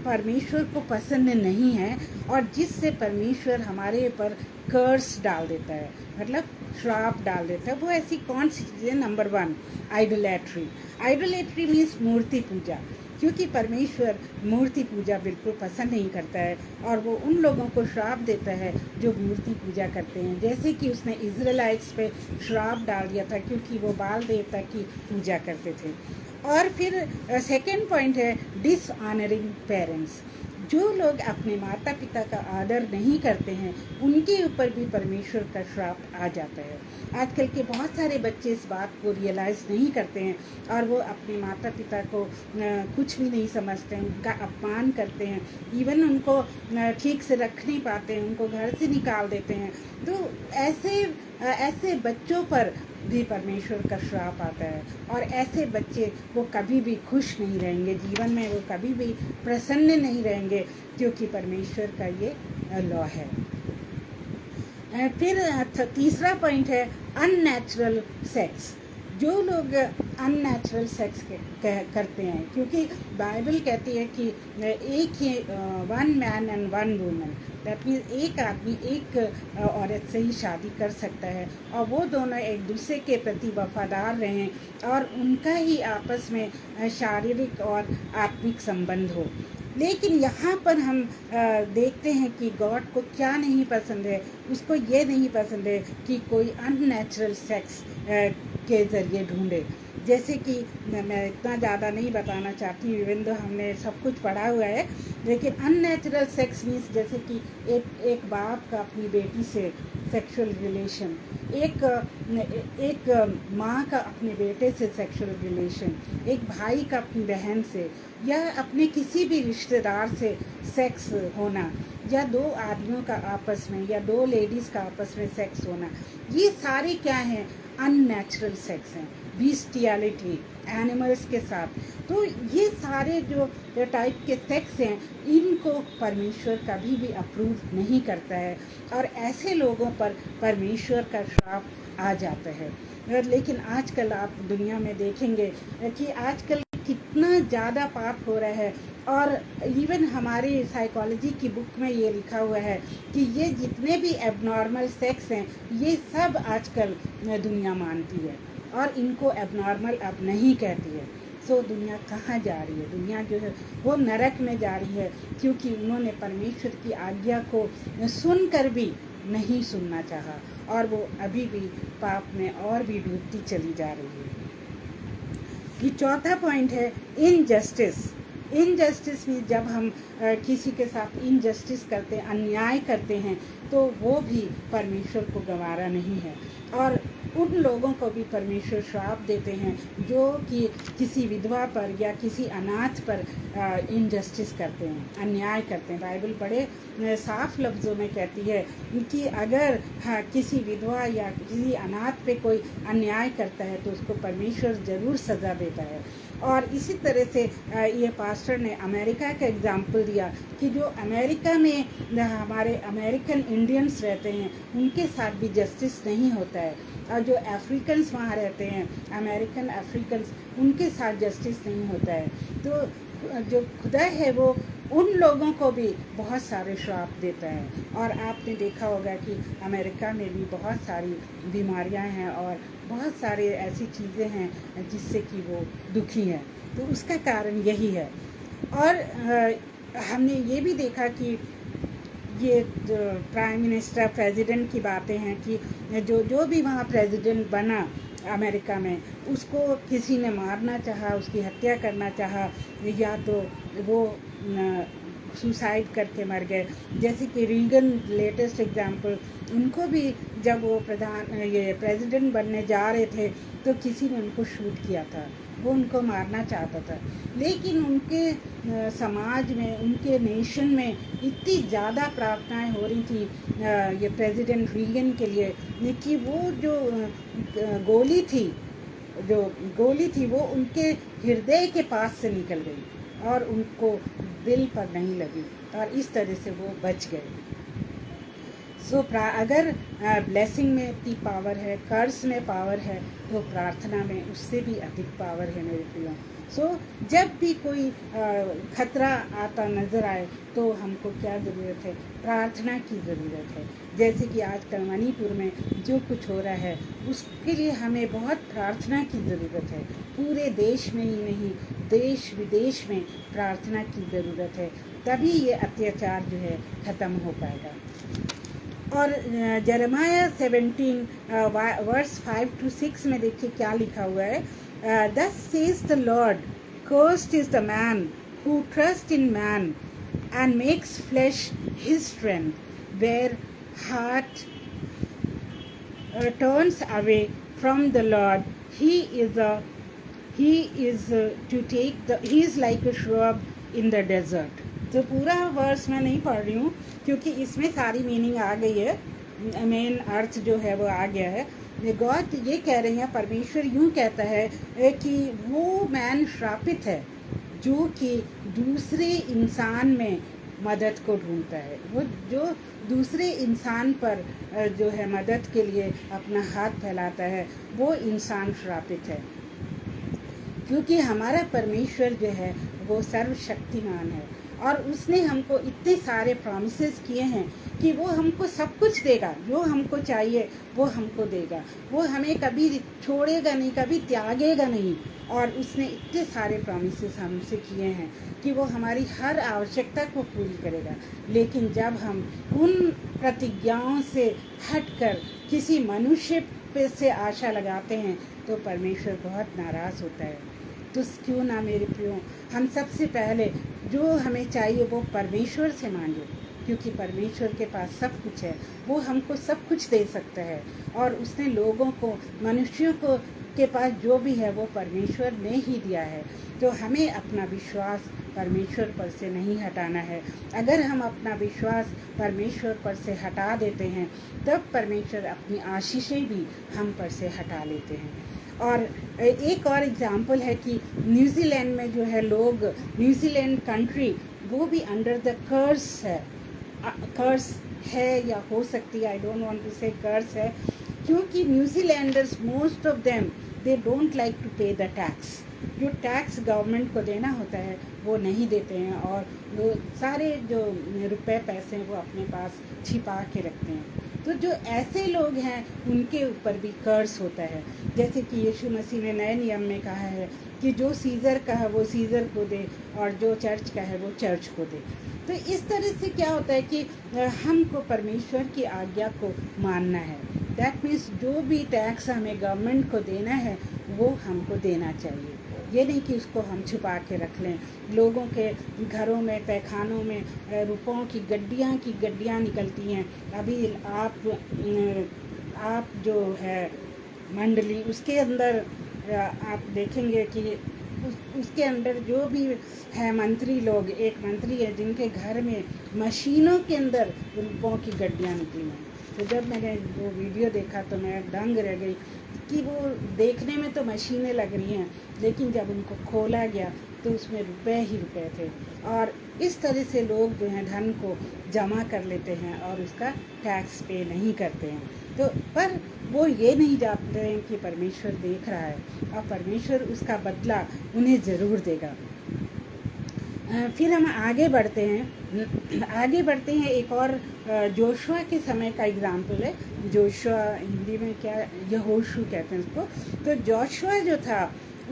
परमेश्वर को पसंद नहीं है और जिससे परमेश्वर हमारे ऊपर कर्स डाल देता है, मतलब श्राप डाल देता है, वो ऐसी कौन सी चीज़ें। नंबर 1, आइडोलेट्री मीन्स मूर्ति पूजा, क्योंकि परमेश्वर मूर्ति पूजा बिल्कुल पसंद नहीं करता है और वो उन लोगों को श्राप देता है जो मूर्ति पूजा करते हैं। जैसे कि उसने इज़राइलाइट्स पे श्राप डाल दिया था क्योंकि वो बाल देवता की पूजा करते थे। और फिर सेकंड पॉइंट है डिसऑनरिंग पेरेंट्स। जो लोग अपने माता पिता का आदर नहीं करते हैं उनके ऊपर भी परमेश्वर का श्राप आ जाता है। आजकल के बहुत सारे बच्चे इस बात को रियलाइज़ नहीं करते हैं और वो अपने माता पिता को कुछ भी नहीं समझते हैं, उनका अपमान करते हैं, इवन उनको ठीक से रख नहीं पाते हैं, उनको घर से निकाल देते हैं। तो ऐसे बच्चों पर भी परमेश्वर का श्राप आता है और ऐसे बच्चे वो कभी भी खुश नहीं रहेंगे जीवन में, वो कभी भी प्रसन्न नहीं रहेंगे, क्योंकि परमेश्वर का ये लॉ है। फिर तीसरा पॉइंट है अननेचुरल सेक्स। जो लोग अननेचुरल सेक्स करते हैं, क्योंकि बाइबल कहती है कि एक ही one man and one woman, that means एक आदमी एक औरत से ही शादी कर सकता है और वो दोनों एक दूसरे के प्रति वफादार रहें और उनका ही आपस में शारीरिक और आत्मिक संबंध हो। लेकिन यहाँ पर हम देखते हैं कि गॉड को क्या नहीं पसंद है। उसको ये नहीं पसंद है कि कोई अननेचुरल सेक्स के ज़रिए ढूंढे। जैसे कि मैं इतना ज़्यादा नहीं बताना चाहती, इवन दो हमने सब कुछ पढ़ा हुआ है, लेकिन अननेचुरल सेक्स मीन्स जैसे कि एक बाप का अपनी बेटी से सेक्सुअल रिलेशन, एक माँ का अपने बेटे से सेक्सुअल रिलेशन, एक भाई का अपनी बहन से, या अपने किसी भी रिश्तेदार से सेक्स होना, या दो आदमियों का आपस में, या दो लेडीज़ का आपस में सेक्स होना, ये सारे क्या हैं? अननेचुरल सेक्स हैं, बीस्टियलिटी, एनिमल्स के साथ। तो ये सारे जो टाइप के सेक्स हैं, इनको परमेश्वर कभी भी अप्रूव नहीं करता है और ऐसे लोगों पर परमेश्वर का श्राप आ जाता है। लेकिन आजकल आप दुनिया में देखेंगे कि आजकल कितना ज़्यादा पाप हो रहा है, और इवन हमारी साइकोलॉजी की बुक में ये लिखा हुआ है कि ये जितने भी एबनॉर्मल सेक्स हैं, ये सब आजकल दुनिया मानती है और इनको एबनॉर्मल अब नहीं कहती है। सो दुनिया कहाँ जा रही है? दुनिया जो है वो नरक में जा रही है, क्योंकि उन्होंने परमेश्वर की आज्ञा को सुनकर भी नहीं सुनना चाहा और वो अभी भी पाप में और भी डूबती चली जा रही है। ये चौथा पॉइंट है इनजस्टिस। इनजस्टिस में जब हम किसी के साथ इनजस्टिस करते हैं, अन्याय करते हैं, तो वो भी परमेश्वर को गवारा नहीं है। और उन लोगों को भी परमेश्वर श्राप देते हैं जो कि किसी विधवा पर या किसी अनाथ पर इनजस्टिस करते हैं, अन्याय करते हैं। बाइबल बड़े साफ लफ्ज़ों में कहती है कि अगर किसी विधवा या किसी अनाथ पे कोई अन्याय करता है तो उसको परमेश्वर ज़रूर सज़ा देता है। और इसी तरह से ये पास्टर ने अमेरिका का एग्जाम्पल दिया कि जो अमेरिका में हमारे अमेरिकन इंडियंस रहते हैं, उनके साथ भी जस्टिस नहीं होता है, और जो अफ्रीकन्स वहाँ रहते हैं, अमेरिकन अफ्रीकन्स, उनके साथ जस्टिस नहीं होता है। तो जो खुदा है वो उन लोगों को भी बहुत सारे श्राप देता है। और आपने देखा होगा कि अमेरिका में भी बहुत सारी बीमारियां हैं और बहुत सारे ऐसी चीज़ें हैं जिससे कि वो दुखी हैं। तो उसका कारण यही है। और हमने ये भी देखा कि ये प्राइम मिनिस्टर, प्रेसिडेंट की बातें हैं कि जो भी वहाँ प्रेसिडेंट बना अमेरिका में, उसको किसी ने मारना चाहा, उसकी हत्या करना चाहा, या तो वो सुसाइड करके मर गए। जैसे कि रीगन लेटेस्ट एग्जाम्पल, उनको भी जब वो प्रेसिडेंट बनने जा रहे थे तो किसी ने उनको शूट किया था, वो उनको मारना चाहता था। लेकिन उनके समाज में, उनके नेशन में इतनी ज़्यादा प्रार्थनाएं हो रही थी ये प्रेसिडेंट रीगन के लिए कि वो जो गोली थी वो उनके हृदय के पास से निकल गई और उनको दिल पर नहीं लगी, और इस तरह से वो बच गए। सो अगर ब्लेसिंग में इतनी पावर है, कर्स में पावर है, तो प्रार्थना में उससे भी अधिक पावर है मेरे प्रियो। सो जब भी कोई खतरा आता नज़र आए तो हमको क्या ज़रूरत है? प्रार्थना की ज़रूरत है। जैसे कि आजकल मणिपुर में जो कुछ हो रहा है, उसके लिए हमें बहुत प्रार्थना की ज़रूरत है। पूरे देश में ही नहीं, देश विदेश में प्रार्थना की ज़रूरत है, तभी ये अत्याचार जो है ख़त्म हो पाएगा। और जरमाया 17 वर्स 5 to 6 में देखिए क्या लिखा हुआ है। Thus says the Lord, cursed is the man who trusts in man and makes flesh his strength, where heart turns away from the Lord. He is like a shrub in the desert. तो पूरा verse मैं नहीं पढ़ रही हूँ क्योंकि इसमें सारी मीनिंग आ गई है, मेन अर्थ जो है वो आ गया है। गॉड ये कह रहे हैं, परमेश्वर यूँ कहता है कि वो मैन श्रापित है जो कि दूसरे इंसान में मदद को ढूंढता है। वो जो दूसरे इंसान पर जो है मदद के लिए अपना हाथ फैलाता है, वो इंसान श्रापित है। क्योंकि हमारा परमेश्वर जो है वो सर्वशक्तिमान है और उसने हमको इतने सारे प्रॉमिसेस किए हैं कि वो हमको सब कुछ देगा, जो हमको चाहिए वो हमको देगा। वो हमें कभी छोड़ेगा नहीं, कभी त्यागेगा नहीं। और उसने इतने सारे प्रॉमिसेस हमसे किए हैं कि वो हमारी हर आवश्यकता को पूरी करेगा। लेकिन जब हम उन प्रतिज्ञाओं से हटकर किसी मनुष्य पे से आशा लगाते हैं तो परमेश्वर बहुत नाराज़ होता है। तो क्यों ना मेरे प्रियो, हम सबसे पहले जो हमें चाहिए वो परमेश्वर से मांगे, क्योंकि परमेश्वर के पास सब कुछ है। वो हमको सब कुछ दे सकता है और उसने लोगों को, मनुष्यों को के पास जो भी है वो परमेश्वर ने ही दिया है। तो हमें अपना विश्वास परमेश्वर पर से नहीं हटाना है। अगर हम अपना विश्वास परमेश्वर पर से हटा देते हैं तब परमेश्वर अपनी आशीषें भी हम पर से हटा लेते हैं। और एक और एग्जाम्पल है कि न्यूजीलैंड में जो है लोग, न्यूजीलैंड कंट्री वो भी अंडर द कर्स है। कर्स है या हो सकती है, आई डोंट वांट टू से कर्स है, क्योंकि New Zealanders most of them they don't like to pay the tax. जो टैक्स गवर्नमेंट को देना होता है वो नहीं देते हैं और वो सारे जो रुपए पैसे हैं वो अपने पास छिपा के रखते हैं। तो जो ऐसे लोग हैं उनके ऊपर भी कर्स होता है। जैसे कि यीशु मसीह ने नए नियम में कहा है कि जो सीज़र का है वो सीज़र को दे और जो चर्च का है वो चर्च को दे। तो इस तरह से क्या होता है कि हमको परमेश्वर की आज्ञा को मानना है। दैट मीन्स जो भी टैक्स हमें गवर्नमेंट को देना है वो हमको देना चाहिए। ये नहीं कि उसको हम छुपा के रख लें। लोगों के घरों में, तहखानों में रुपयों की गड्डियाँ निकलती हैं। अभी आप जो है मंडली, उसके अंदर आप देखेंगे कि उसके अंदर जो भी है मंत्री लोग, एक मंत्री है जिनके घर में मशीनों के अंदर रुपयों की गड्डियाँ निकली हैं। तो जब मैंने वो वीडियो देखा तो मैं दंग रह गई कि वो देखने में तो मशीनें लग रही हैं, लेकिन जब उनको खोला गया तो उसमें रुपए ही रुपए थे। और इस तरह से लोग जो हैं धन को जमा कर लेते हैं और उसका टैक्स पे नहीं करते हैं। तो पर वो ये नहीं जानते हैं कि परमेश्वर देख रहा है और परमेश्वर उसका बदला उन्हें ज़रूर देगा। फिर हम आगे बढ़ते हैं एक और जोशुआ के समय का एग्जाम्पल है। जोशुआ हिंदी में क्या, यहोशू कहते हैं उसको। तो जोशुआ जो था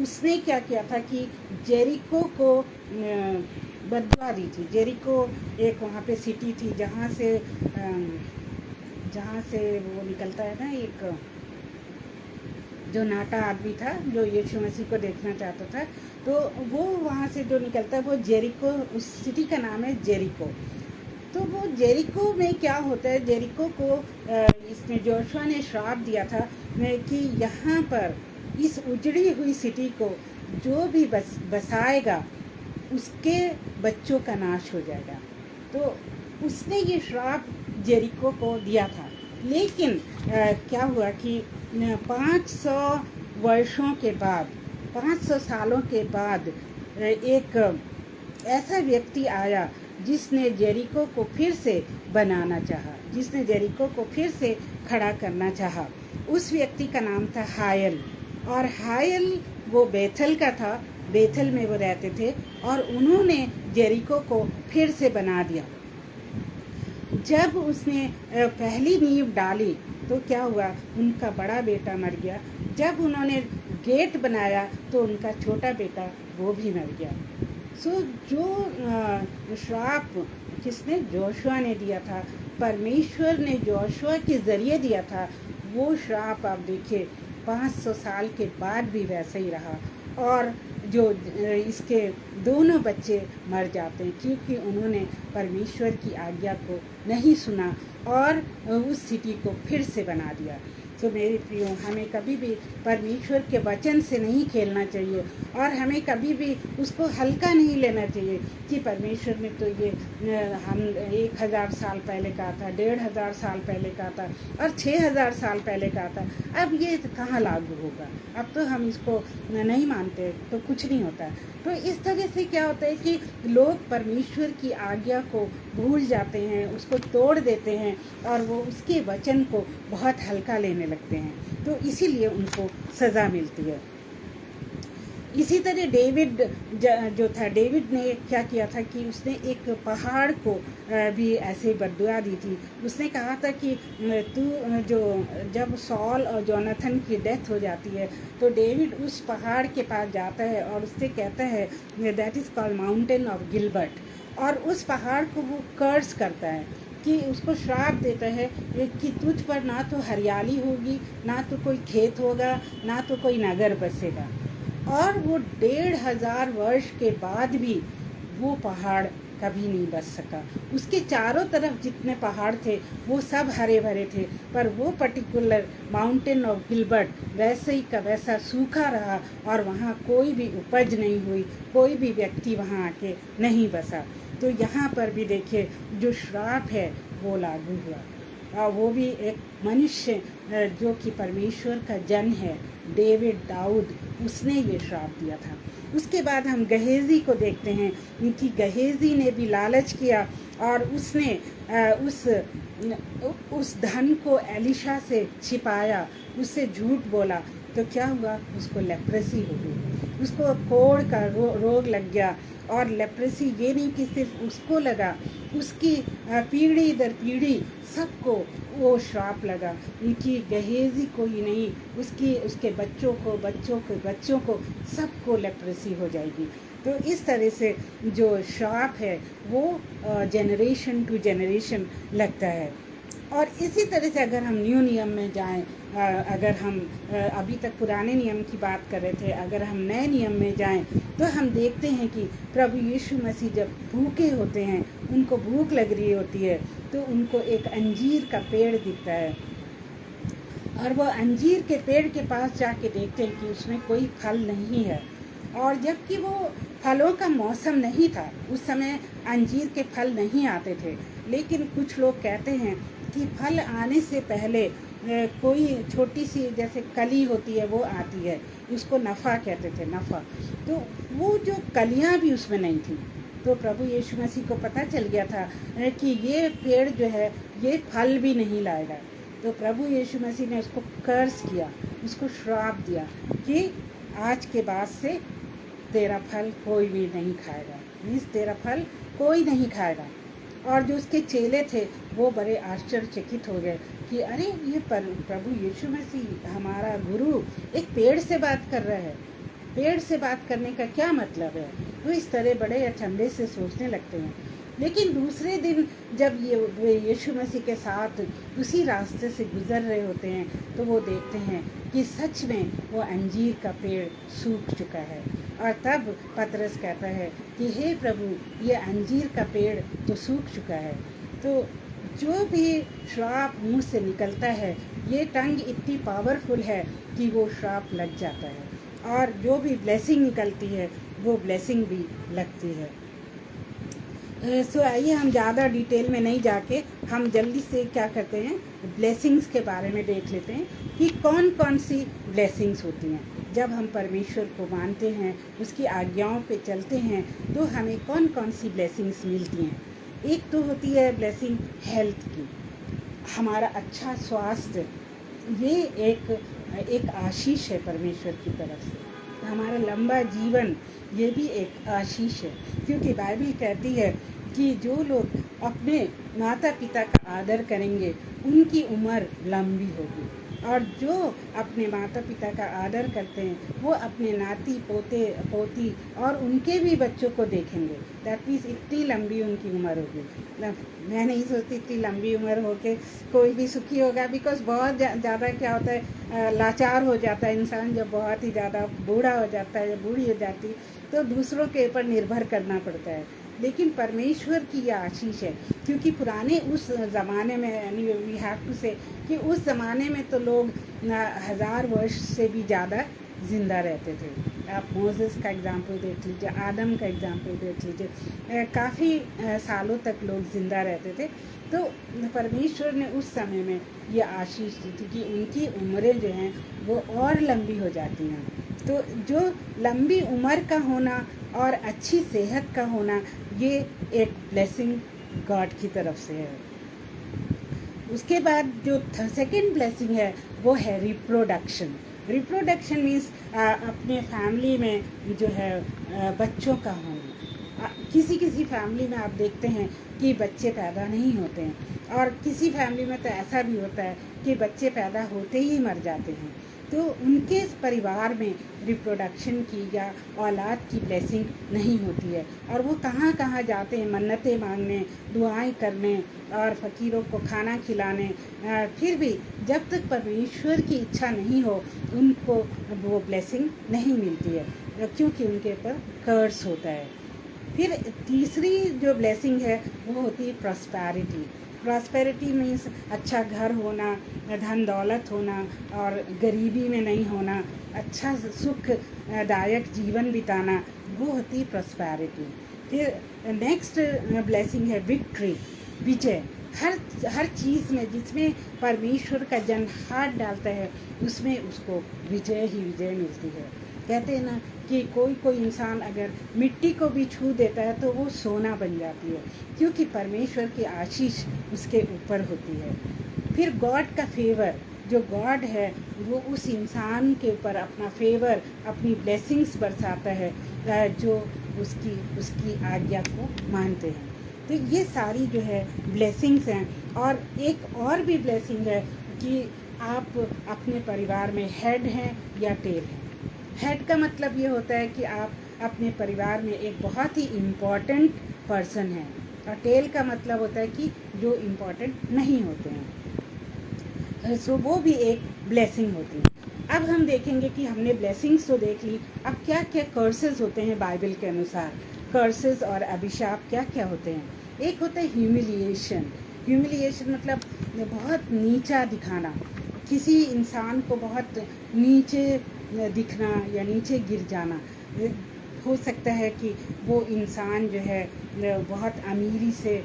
उसने क्या किया था कि जेरिको को बदला दी थी। जेरिको एक वहाँ पे सिटी थी जहाँ से वो निकलता है ना, एक जो नाटा आदमी था जो यीशु मसीह को देखना चाहता था, तो वो वहाँ से जो निकलता है वो जेरिको, उस सिटी का नाम है जेरिको। तो वो जेरिको में क्या होता है, जेरिको को इसमें जोशुआ ने श्राप दिया था कि यहाँ पर इस उजड़ी हुई सिटी को जो भी बसाएगा उसके बच्चों का नाश हो जाएगा। तो उसने ये श्राप जेरिको को दिया था। लेकिन क्या हुआ कि 500 वर्षों के बाद, 500 सालों के बाद एक ऐसा व्यक्ति आया जिसने जेरिको को फिर से बनाना चाहा, जिसने जेरिको को फिर से खड़ा करना चाहा। उस व्यक्ति का नाम था हायल, और हायल वो बेथल का था, बेथल में वो रहते थे, और उन्होंने जेरिको को फिर से बना दिया। जब उसने पहली नींव डाली तो क्या हुआ, उनका बड़ा बेटा मर गया। जब उन्होंने गेट बनाया तो उनका छोटा बेटा वो भी मर गया। सो जो श्राप किसने, जोशुआ ने दिया था, परमेश्वर ने जोशुआ के ज़रिए दिया था, वो श्राप आप देखिए 500 साल के बाद भी वैसे ही रहा। और जो इसके दोनों बच्चे मर जाते हैं क्योंकि उन्होंने परमेश्वर की आज्ञा को नहीं सुना और उस सिटी को फिर से बना दिया। तो मेरे प्रियो, हमें कभी भी परमेश्वर के वचन से नहीं खेलना चाहिए और हमें कभी भी उसको हल्का नहीं लेना चाहिए कि परमेश्वर ने तो ये हम 1000 साल पहले कहा था, 1500 साल पहले कहा था और 6000 साल पहले कहा था, अब ये कहाँ लागू होगा, अब तो हम इसको नहीं मानते तो कुछ नहीं होता। तो इस तरह से क्या होता है कि लोग परमेश्वर की आज्ञा को भूल जाते हैं, उसको तोड़ देते हैं और वो उसके वचन को बहुत हल्का लेने लगते हैं, तो इसीलिए उनको सज़ा मिलती है। इसी तरह डेविड जो था, डेविड ने क्या किया था कि उसने एक पहाड़ को भी ऐसे बद्दुआ दी थी। उसने कहा था कि तू जो जब सॉल और जोनाथन की डेथ हो जाती है तो डेविड उस पहाड़ के पास जाता है और उससे कहता है, that is called mountain of Gilbert, और उस पहाड़ को वो कर्स करता है कि उसको श्राप देता है कि तुझ पर ना तो हरियाली होगी, ना तो कोई खेत होगा, ना तो कोई नगर बसेगा। और वो 1500 वर्ष के बाद भी वो पहाड़ कभी नहीं बच सका। उसके चारों तरफ जितने पहाड़ थे वो सब हरे भरे थे, पर वो पर्टिकुलर माउंटेन ऑफ गिलबर्ट वैसे ही का वैसा सूखा रहा और वहाँ कोई भी उपज नहीं हुई, कोई भी व्यक्ति वहाँ आके नहीं बसा। तो यहाँ पर भी देखिए जो श्राप है वो लागू हुआ, और वो भी एक मनुष्य जो कि परमेश्वर का जन है, डेविड, दाऊद, उसने ये श्राप दिया था। उसके बाद हम गहेजी को देखते हैं कि गहेजी ने भी लालच किया और उसने उस धन को एलिशा से छिपाया, उससे झूठ बोला, तो क्या हुआ, उसको लेप्रेसी हो गई, उसको कोढ़ का रोग लग गया। और लेप्रेसी ये नहीं कि सिर्फ उसको लगा, उसकी पीढ़ी दर पीढ़ी सबको वो श्राप लगा, उनकी गहेजी को ही नहीं, उसके बच्चों को, बच्चों के बच्चों को, सबको लेप्रेसी हो जाएगी। तो इस तरह से जो श्राप है वो जनरेशन टू जनरेशन लगता है। और इसी तरह से अगर हम न्यू नियम में जाएं, अगर हम अभी तक पुराने नियम की बात कर रहे थे, अगर हम नए नियम में जाएं तो हम देखते हैं कि प्रभु यीशु मसीह जब भूखे होते हैं, उनको भूख लग रही होती है, तो उनको एक अंजीर का पेड़ दिखता है और वो अंजीर के पेड़ के पास जाके देखते हैं कि उसमें कोई फल नहीं है। और जबकि वो फलों का मौसम नहीं था, उस समय अंजीर के फल नहीं आते थे, लेकिन कुछ लोग कहते हैं कि फल आने से पहले कोई छोटी सी जैसे कली होती है वो आती है, उसको नफ़ा कहते थे, नफ़ा। तो वो जो कलियां भी उसमें नहीं थी, तो प्रभु यीशु मसीह को पता चल गया था कि ये पेड़ जो है ये फल भी नहीं लाएगा। तो प्रभु यीशु मसीह ने उसको कर्स किया, उसको श्राप दिया कि आज के बाद से तेरा फल कोई भी नहीं खाएगा, मीन्स तेरा फल कोई नहीं खाएगा। और जो उसके चेले थे वो बड़े आश्चर्यचकित हो गए कि अरे ये प्रभु यीशु मसीह हमारा गुरु एक पेड़ से बात कर रहा है, पेड़ से बात करने का क्या मतलब है। तो इस तरह बड़े अचंभे से सोचने लगते हैं। लेकिन दूसरे दिन जब ये यीशु मसीह के साथ उसी रास्ते से गुजर रहे होते हैं तो वो देखते हैं कि सच में वो अंजीर का पेड़ सूख चुका है। और तब पतरस कहता है कि हे प्रभु, ये अंजीर का पेड़ तो सूख चुका है। तो जो भी श्राप मुंह से निकलता है, ये टंग इतनी पावरफुल है कि वो श्राप लग जाता है, और जो भी ब्लेसिंग निकलती है वो ब्लेसिंग भी लगती है। सो आइए हम ज़्यादा डिटेल में नहीं जाके हम जल्दी से क्या करते हैं, ब्लेसिंग्स के बारे में देख लेते हैं कि कौन कौन सी ब्लेसिंग्स होती हैं। जब हम परमेश्वर को मानते हैं, उसकी आज्ञाओं पे चलते हैं, तो हमें कौन कौन सी ब्लेसिंग्स मिलती हैं। एक तो होती है ब्लेसिंग हेल्थ की, हमारा अच्छा स्वास्थ्य, ये एक आशीष है परमेश्वर की तरफ से। हमारा लंबा जीवन, ये भी एक आशीष है, क्योंकि बाइबल कहती है कि जो लोग अपने माता पिता का आदर करेंगे उनकी उम्र लंबी होगी, और जो अपने माता पिता का आदर करते हैं वो अपने नाती पोते पोती और उनके भी बच्चों को देखेंगे। दैट मीन्स इतनी लंबी उनकी उम्र होगी। मैं नहीं सोचती इतनी लंबी उम्र हो के कोई भी सुखी होगा, बिकॉज बहुत ज़्यादा क्या होता है, लाचार हो जाता है इंसान जब बहुत ही ज़्यादा बूढ़ा हो जाता है या बूढ़ी हो जाती, तो दूसरों के ऊपर निर्भर करना पड़ता है। लेकिन परमेश्वर की ये आशीष है, क्योंकि पुराने उस ज़माने में, यानी वी हैव टू से कि उस ज़माने में तो लोग 1000 वर्ष से भी ज़्यादा ज़िंदा रहते थे। आप मोसेस का एग्ज़ाम्पल देख लीजिए, आदम का एग्ज़ाम्पल देख लीजिए, काफ़ी सालों तक लोग ज़िंदा रहते थे। तो परमेश्वर ने उस समय में ये आशीष दी थी कि उनकी उम्रें जो हैं वो और लंबी हो जाती हैं। तो जो लंबी उम्र का होना और अच्छी सेहत का होना, ये एक ब्लेसिंग गॉड की तरफ से है। उसके बाद जो सेकंड ब्लेसिंग है वो है रिप्रोडक्शन। रिप्रोडक्शन मीन्स अपने फैमिली में जो है बच्चों का होना। किसी किसी फैमिली में आप देखते हैं कि बच्चे पैदा नहीं होते हैं, और किसी फैमिली में तो ऐसा भी होता है कि बच्चे पैदा होते ही मर जाते हैं। तो उनके परिवार में रिप्रोडक्शन की या औलाद की ब्लेसिंग नहीं होती है, और वो कहाँ कहाँ जाते हैं मन्नतें मांगने, दुआएं करने और फ़कीरों को खाना खिलाने, फिर भी जब तक परमेश्वर की इच्छा नहीं हो उनको वो ब्लेसिंग नहीं मिलती है, क्योंकि उनके ऊपर कर्स होता है। फिर तीसरी जो ब्लेसिंग है वो होती है प्रॉस्पेरिटी। प्रॉस्पेरिटी मीन्स अच्छा घर होना, धन दौलत होना और गरीबी में नहीं होना, अच्छा सुखदायक जीवन बिताना, वो होती है प्रॉस्पेरिटी। फिर नेक्स्ट ब्लेसिंग है विक्ट्री, विजय। हर चीज़ में जिसमें परमेश्वर का जन हाथ डालता है उसमें उसको विजय ही विजय मिलती है। कहते हैं ना कि कोई इंसान अगर मिट्टी को भी छू देता है तो वो सोना बन जाती है, क्योंकि परमेश्वर की आशीष उसके ऊपर होती है। फिर गॉड का फेवर, जो गॉड है वो उस इंसान के ऊपर अपना फेवर, अपनी ब्लेसिंग्स बरसाता है जो उसकी आज्ञा को मानते हैं। तो ये सारी जो है ब्लेसिंग्स हैं। और एक और भी ब्लेसिंग है कि आप अपने परिवार में हेड हैं या टेल हैं। हेड का मतलब ये होता है कि आप अपने परिवार में एक बहुत ही इम्पॉर्टेंट पर्सन हैं, और टेल का मतलब होता है कि जो इम्पॉर्टेंट नहीं होते हैं। सो वो भी एक ब्लेसिंग होती है। अब हम देखेंगे कि हमने ब्लेसिंग्स तो देख ली, अब क्या क्या कर्सेस होते हैं बाइबल के अनुसार। कर्सेस और अभिशाप क्या क्या होते हैं। एक होता है ह्यूमिलिएशन। ह्यूमिलिएशन मतलब बहुत नीचा दिखाना, किसी इंसान को बहुत नीचे दिखना या नीचे गिर जाना। हो सकता है कि वो इंसान जो है बहुत अमीरी से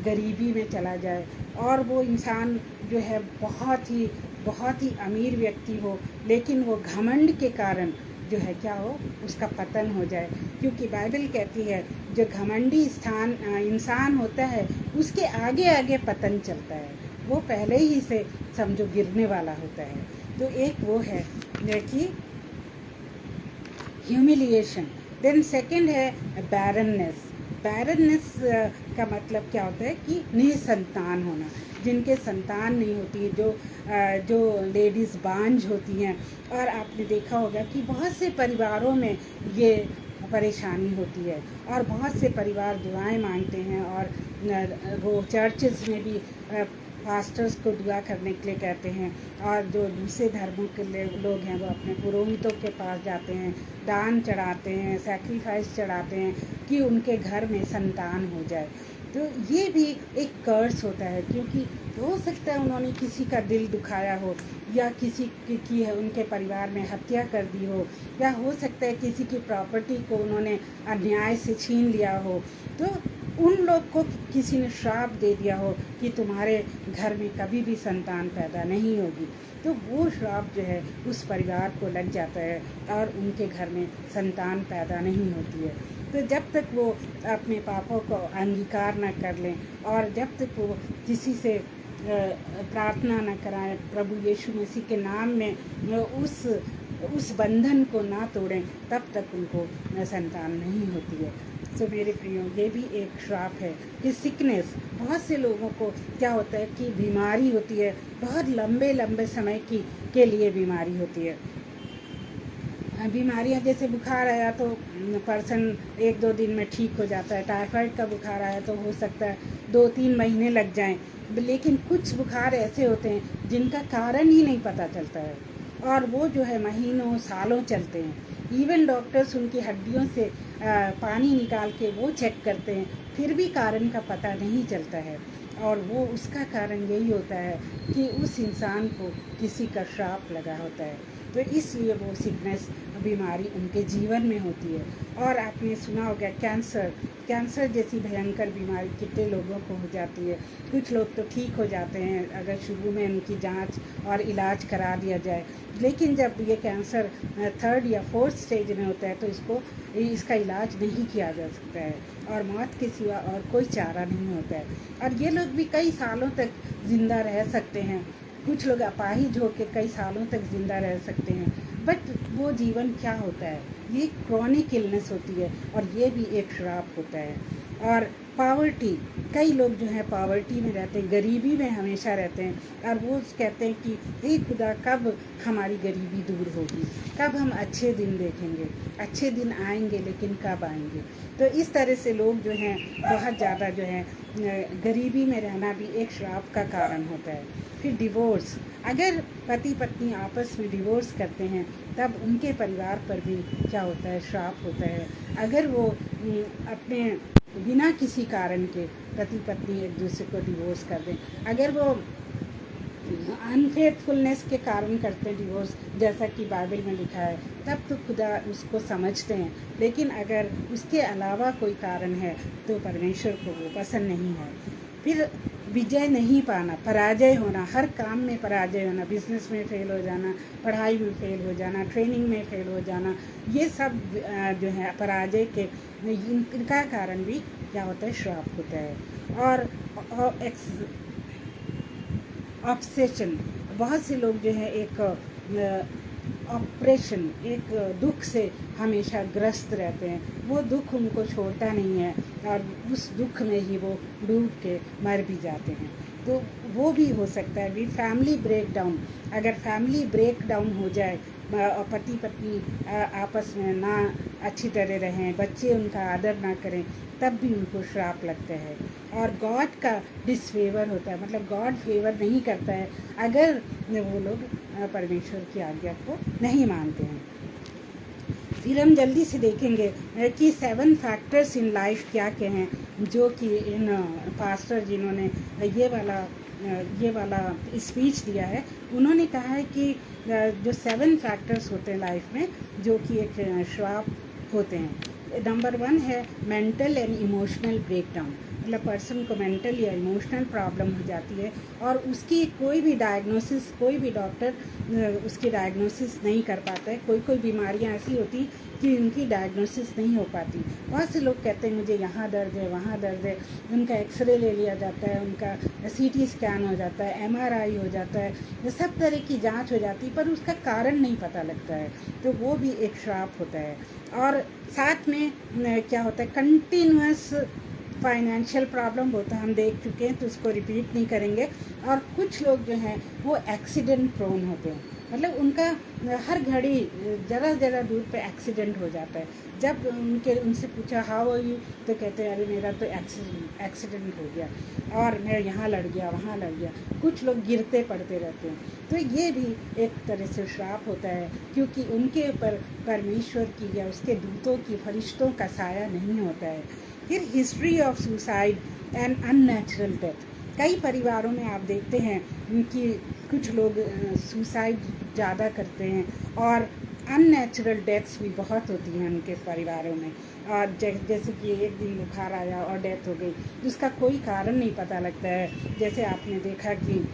गरीबी में चला जाए, और वो इंसान जो है बहुत ही अमीर व्यक्ति हो, लेकिन वो घमंड के कारण जो है क्या हो, उसका पतन हो जाए। क्योंकि बाइबल कहती है जो घमंडी इंसान होता है उसके आगे आगे पतन चलता है, वो पहले ही से समझो गिरने वाला होता है। तो एक वो है कि ह्यूमिलिएशन। देन सेकंड है बैरननेस। बैरननेस का मतलब क्या होता है कि निसंतान होना, जिनके संतान नहीं होती, जो लेडीज़ बांझ होती हैं। और आपने देखा होगा कि बहुत से परिवारों में ये परेशानी होती है, और बहुत से परिवार दुआएं मांगते हैं, और वो चर्चेस में भी पास्टर्स को दुआ करने के लिए कहते हैं, और जो दूसरे धर्मों के लोग हैं वो अपने पुरोहितों के पास जाते हैं, दान चढ़ाते हैं, सैक्रिफाइस चढ़ाते हैं कि उनके घर में संतान हो जाए। तो ये भी एक कर्स होता है, क्योंकि हो सकता है उन्होंने किसी का दिल दुखाया हो, या किसी की उनके परिवार में हत्या कर दी हो, या हो सकता है किसी की प्रॉपर्टी को उन्होंने अन्याय से छीन लिया हो, तो उन लोग को किसी ने श्राप दे दिया हो कि तुम्हारे घर में कभी भी संतान पैदा नहीं होगी। तो वो श्राप जो है उस परिवार को लग जाता है, और उनके घर में संतान पैदा नहीं होती है। तो जब तक वो अपने पापों को अंगीकार न कर लें, और जब तक वो किसी से प्रार्थना न कराएं, प्रभु यीशु मसीह के नाम में उस बंधन को ना तोड़ें, तब तक उनको संतान नहीं होती है। सो मेरे प्रियो, ये भी एक श्राप है कि सिकनेस, बहुत से लोगों को क्या होता है कि बीमारी होती है, बहुत लंबे समय के लिए बीमारी होती है। बीमारियां जैसे बुखार आया तो पर्सन 1-2 दिन में ठीक हो जाता है। टाइफाइड का बुखार आया तो हो सकता है 2-3 महीने लग जाएं। लेकिन कुछ बुखार ऐसे होते हैं जिनका कारण ही नहीं पता चलता है, और वो जो है महीनों सालों चलते हैं। इवन डॉक्टर्स उनकी हड्डियों से पानी निकाल के वो चेक करते हैं, फिर भी कारण का पता नहीं चलता है। और वो उसका कारण यही होता है कि उस इंसान को किसी का श्राप लगा होता है, तो इसलिए वो सिकनेस, बीमारी उनके जीवन में होती है। और आपने सुना होगा कैंसर जैसी भयंकर बीमारी कितने लोगों को हो जाती है। कुछ लोग तो ठीक हो जाते हैं अगर शुरू में उनकी जांच और इलाज करा दिया जाए, लेकिन जब ये कैंसर 3rd या 4th स्टेज में होता है तो इसका इलाज नहीं किया जा सकता है और मौत के सिवा और कोई चारा नहीं होता है। और ये लोग भी कई सालों तक ज़िंदा रह सकते हैं, कुछ लोग अपाहिज होकर कई सालों तक ज़िंदा रह सकते हैं, बट वो जीवन क्या होता है, ये क्रॉनिक इलनेस होती है और ये भी एक श्राप होता है। और पावर्टी, कई लोग जो हैं पावर्टी में रहते हैं, गरीबी में हमेशा रहते हैं और वो कहते हैं कि हे खुदा कब हमारी गरीबी दूर होगी, कब हम अच्छे दिन देखेंगे, अच्छे दिन आएंगे लेकिन कब आएंगे। तो इस तरह से लोग जो हैं बहुत ज़्यादा जो है गरीबी में रहना भी एक श्राप का कारण होता है। फिर डिवोर्स, अगर पति पत्नी आपस में डिवोर्स करते हैं तब उनके परिवार पर भी क्या होता है, श्राप होता है। अगर वो अपने बिना किसी कारण के पति पत्नी एक दूसरे को डिवोर्स कर दें, अगर वो अनफेथफुलनेस के कारण करते हैं डिवोर्स, जैसा कि बाइबल में लिखा है, तब तो खुदा उसको समझते हैं। लेकिन अगर उसके अलावा कोई कारण है तो परमेश्वर को वो पसंद नहीं है। फिर विजय नहीं पाना, पराजय होना, हर काम में पराजय होना, बिजनेस में फेल हो जाना, पढ़ाई में फेल हो जाना, ट्रेनिंग में फेल हो जाना, ये सब जो है पराजय के इनका कारण भी क्या होता है, श्राप होता है। और ऑब्सेशन, बहुत से लोग जो है एक ऑपरेशन, एक दुख से हमेशा ग्रस्त रहते हैं, वो दुख उनको छोड़ता नहीं है और उस दुख में ही वो डूब के मर भी जाते हैं। तो वो भी हो सकता है। भी फैमिली ब्रेक डाउन, अगर फैमिली ब्रेक डाउन हो जाए और पति पत्नी आपस में ना अच्छी तरह रहें, बच्चे उनका आदर ना करें, तब भी उनको श्राप लगता है। और गॉड का डिसफेवर होता है, मतलब गॉड फेवर नहीं करता है अगर वो लोग परमेश्वर की आज्ञा को नहीं मानते हैं। फिर हम जल्दी से देखेंगे कि 7 फैक्टर्स इन लाइफ क्या क्या हैं, जो कि इन पास्टर जिन्होंने ये वाला स्पीच दिया है, उन्होंने कहा है कि जो 7 फैक्टर्स होते हैं लाइफ में जो कि एक श्राप होते हैं। नंबर 1 है मेंटल एंड इमोशनल ब्रेकडाउन, मतलब पर्सन को मेंटल या इमोशनल प्रॉब्लम हो जाती है और उसकी कोई भी डायग्नोसिस, कोई भी डॉक्टर उसकी डायग्नोसिस नहीं कर पाता है। कोई बीमारियां ऐसी होती कि उनकी डायग्नोसिस नहीं हो पाती। बहुत से लोग कहते हैं मुझे यहाँ दर्द है, वहाँ दर्द है, उनका एक्सरे ले लिया जाता है, उनका CT स्कैन हो जाता है, MRI हो जाता है, ये सब तरह की जांच हो जाती है, पर उसका कारण नहीं पता लगता है, तो वो भी एक श्राप होता है। और साथ में क्या होता है, कंटिन्यूअस फाइनेंशियल प्रॉब्लम होता है, हम देख चुके हैं तो उसको रिपीट नहीं करेंगे। और कुछ लोग जो हैं वो एक्सीडेंट प्रोन होते हैं, मतलब उनका हर घड़ी ज़रा दूर पे एक्सीडेंट हो जाता है। जब उनसे पूछा हाउ आर यू, तो कहते हैं अरे मेरा तो एक्सीडेंट हो गया और मैं यहाँ लड़ गया, वहाँ लड़ गया। कुछ लोग गिरते पड़ते रहते हैं, तो ये भी एक तरह से श्राप होता है, क्योंकि उनके ऊपर परमेश्वर की या उसके दूतों की, फरिश्तों का साया नहीं होता है। फिर history of suicide and unnatural death, कई परिवारों में आप देखते हैं कि कुछ लोग सुसाइड ज़्यादा करते हैं और अननेचुरल डेथ्स भी बहुत होती हैं उनके परिवारों में। और जैसे कि एक दिन बुखार आया और डेथ हो गई, जिसका कोई कारण नहीं पता लगता है। जैसे आपने देखा कि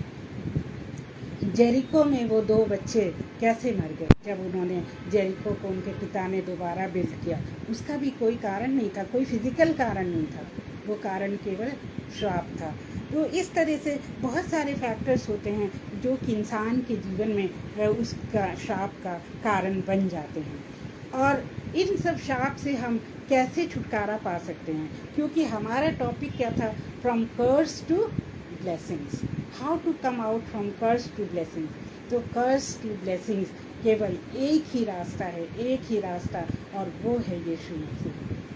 जेरिको में वो 2 बच्चे कैसे मर गए जब उन्होंने जेरिको को उनके पिता ने दोबारा बिल्ड किया, उसका भी कोई कारण नहीं था, कोई फिजिकल कारण नहीं था, वो कारण केवल श्राप था। तो इस तरह से बहुत सारे फैक्टर्स होते हैं जो कि इंसान के जीवन में उसका श्राप का कारण बन जाते हैं। और इन सब श्राप से हम कैसे छुटकारा पा सकते हैं, क्योंकि हमारा टॉपिक क्या था, from curse to blessings, how to come out from curse to blessings. तो कर्स टू ब्लेसिंग्स केवल एक ही रास्ता है, एक ही रास्ता, और वो है यीशु मसीह,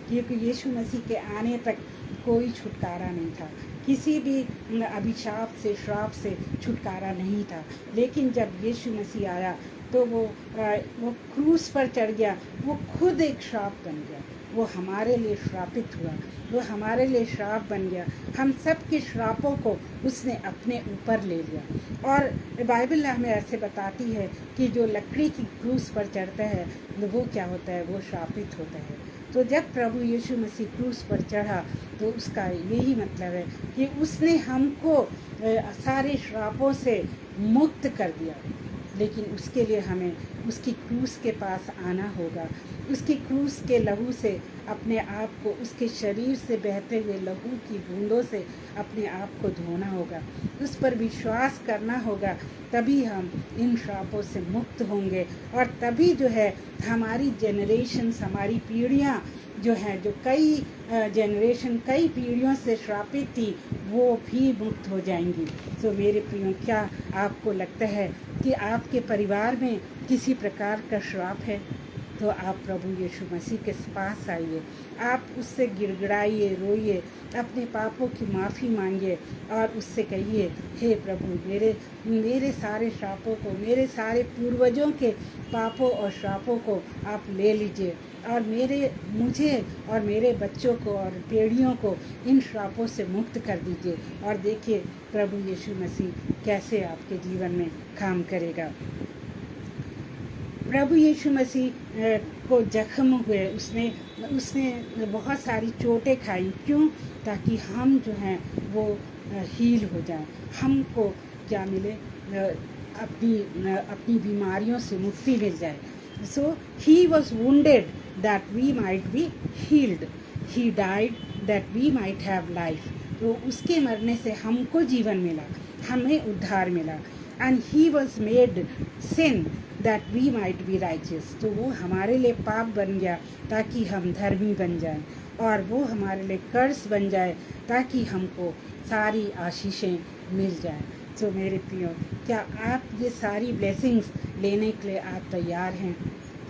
क्योंकि यीशु मसीह के आने तक कोई छुटकारा नहीं था, किसी भी अभिशाप से, श्राप से छुटकारा नहीं था। लेकिन जब यीशु मसीह आया तो वो क्रूस पर चढ़ गया, वो खुद एक श्राप बन गया, वो हमारे लिए श्रापित हुआ, वो हमारे लिए श्राप बन गया। हम सब के श्रापों को उसने अपने ऊपर ले लिया। और बाइबल हमें ऐसे बताती है कि जो लकड़ी की क्रूस पर चढ़ता है वो क्या होता है, वो श्रापित होता है। तो जब प्रभु यीशु मसीह क्रूस पर चढ़ा तो उसका यही मतलब है कि उसने हमको सारे श्रापों से मुक्त कर दिया। लेकिन उसके लिए हमें उसकी क्रूस के पास आना होगा, उसकी क्रूस के लहू से अपने आप को, उसके शरीर से बहते हुए लहू की बूंदों से अपने आप को धोना होगा, उस पर विश्वास करना होगा। तभी हम इन श्रापों से मुक्त होंगे और तभी जो है हमारी जनरेशन्स, हमारी पीढ़ियाँ जो हैं, जो कई जनरेशन, कई पीढ़ियों से श्रापित थी, वो भी मुक्त हो जाएंगी। तो मेरे प्रियो, क्या आपको लगता है कि आपके परिवार में किसी प्रकार का श्राप है? तो आप प्रभु यीशु मसीह के पास आइए, आप उससे गिड़गिड़ाइए, रोइए, अपने पापों की माफ़ी मांगिए और उससे कहिए, हे प्रभु, मेरे सारे श्रापों को, मेरे सारे पूर्वजों के पापों और श्रापों को आप ले लीजिए और मुझे और मेरे बच्चों को और पीढ़ियों को इन श्रापों से मुक्त कर दीजिए। और देखिए प्रभु यीशु मसीह कैसे आपके जीवन में काम करेगा। प्रभु यीशु मसीह को जख्म हुए, उसने बहुत सारी चोटें खाई। क्यों? ताकि हम जो हैं वो हील हो जाएं, हमको क्या मिले, अपनी बीमारियों से मुक्ति मिल जाए। So he was wounded that we might be healed, he died that we might have life. तो उसके मरने से हमको जीवन मिला, हमें उद्धार मिला। And he was made sin that we might be righteous. तो वो हमारे लिए पाप बन गया ताकि हम धर्मी बन जाएं, और वो हमारे लिए कर्स बन जाए ताकि हमको सारी आशीषें मिल जाएं। तो मेरे प्रियो, क्या आप ये सारी ब्लेसिंग्स लेने के लिए आप तैयार हैं?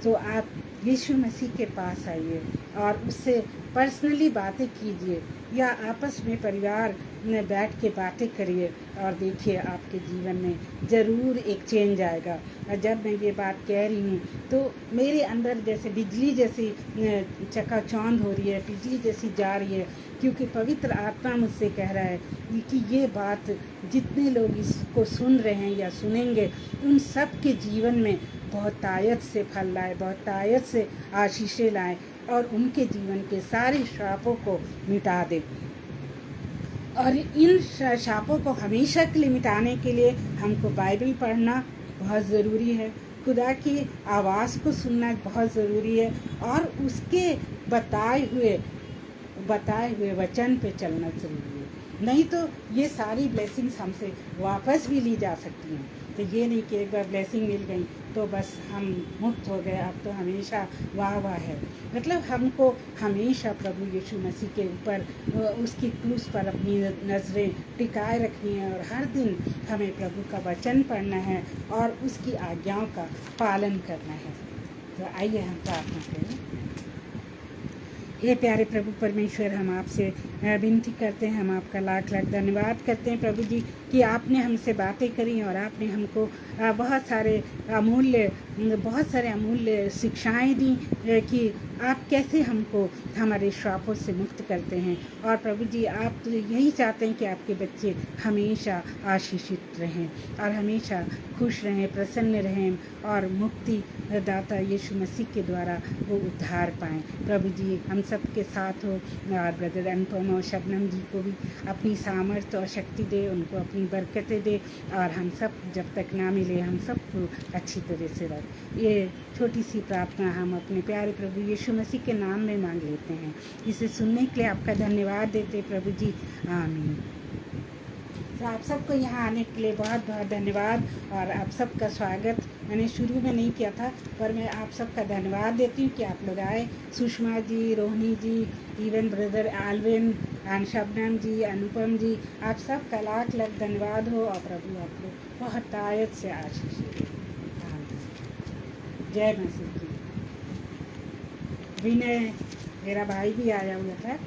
तो आप यीशु मसीह के पास आइए और उससे पर्सनली बातें कीजिए, या आपस में परिवार में बैठ के बातें करिए, और देखिए आपके जीवन में ज़रूर एक चेंज आएगा। और जब मैं ये बात कह रही हूँ तो मेरे अंदर जैसे बिजली जैसी चकाचौंध हो रही है, बिजली जैसी जा रही है, क्योंकि पवित्र आत्मा मुझसे कह रहा है कि ये बात जितने लोग इसको सुन रहे हैं या सुनेंगे, उन सब के जीवन में बहुत तायत से फल लाए, बहुत तायत से आशीषें लाए और उनके जीवन के सारे श्रापों को मिटा दे। और इन श्रापों को हमेशा के लिए मिटाने के लिए हमको बाइबल पढ़ना बहुत ज़रूरी है, खुदा की आवाज़ को सुनना बहुत ज़रूरी है, और उसके बताए हुए वचन पे चलना ज़रूरी है। नहीं तो ये सारी ब्लेसिंग्स हमसे वापस भी ली जा सकती हैं। तो ये नहीं कि एक बार ब्लेसिंग मिल गई तो बस हम मुक्त हो गए, अब तो हमेशा वाह वाह है। मतलब हमको हमेशा प्रभु यीशु मसीह के ऊपर, उसकी क्रूस पर अपनी नज़रें टिकाए रखनी है, और हर दिन हमें प्रभु का वचन पढ़ना है और उसकी आज्ञाओं का पालन करना है। तो आइए हम प्रार्थना करें। हे प्यारे प्रभु परमेश्वर, हम आपसे विनती करते हैं, हम आपका लाख लाख धन्यवाद करते हैं प्रभु जी कि आपने हमसे बातें करी और आपने हमको बहुत सारे अमूल्य शिक्षाएं दी कि आप कैसे हमको हमारे श्रापों से मुक्त करते हैं। और प्रभु जी, आप तो यही चाहते हैं कि आपके बच्चे हमेशा आशीषित रहें और हमेशा खुश रहें, प्रसन्न रहें, और मुक्ति दाता यीशु मसीह के द्वारा वो उद्धार पाएँ। प्रभु जी, हम सब के साथ हो, और ब्रदर अनुपम और शबनम जी को भी अपनी सामर्थ्य और शक्ति दे, उनको अपनी बरकतें दे, और हम सब जब तक ना मिले हम सबको अच्छी तरह से रख। ये छोटी सी प्रार्थना हम अपने प्यारे प्रभु यीशु मसीह के नाम में मांग लेते हैं। इसे सुनने के लिए आपका धन्यवाद देते प्रभु जी, आमीन। तो आप सबको यहाँ आने के लिए बहुत बहुत धन्यवाद, और आप सबका स्वागत मैंने शुरू में नहीं किया था, पर मैं आप सबका धन्यवाद देती हूँ कि आप लोग आए। सुषमा जी, रोहिणी जी, इवन ब्रदर आलविन एंड शबनम जी, अनुपम जी, आप सबका लाख लाख धन्यवाद हो, और प्रभु आपको बहुत तायत से आशीष दे। जय मसीह जी। विनय मेरा भाई भी आया हुआ था।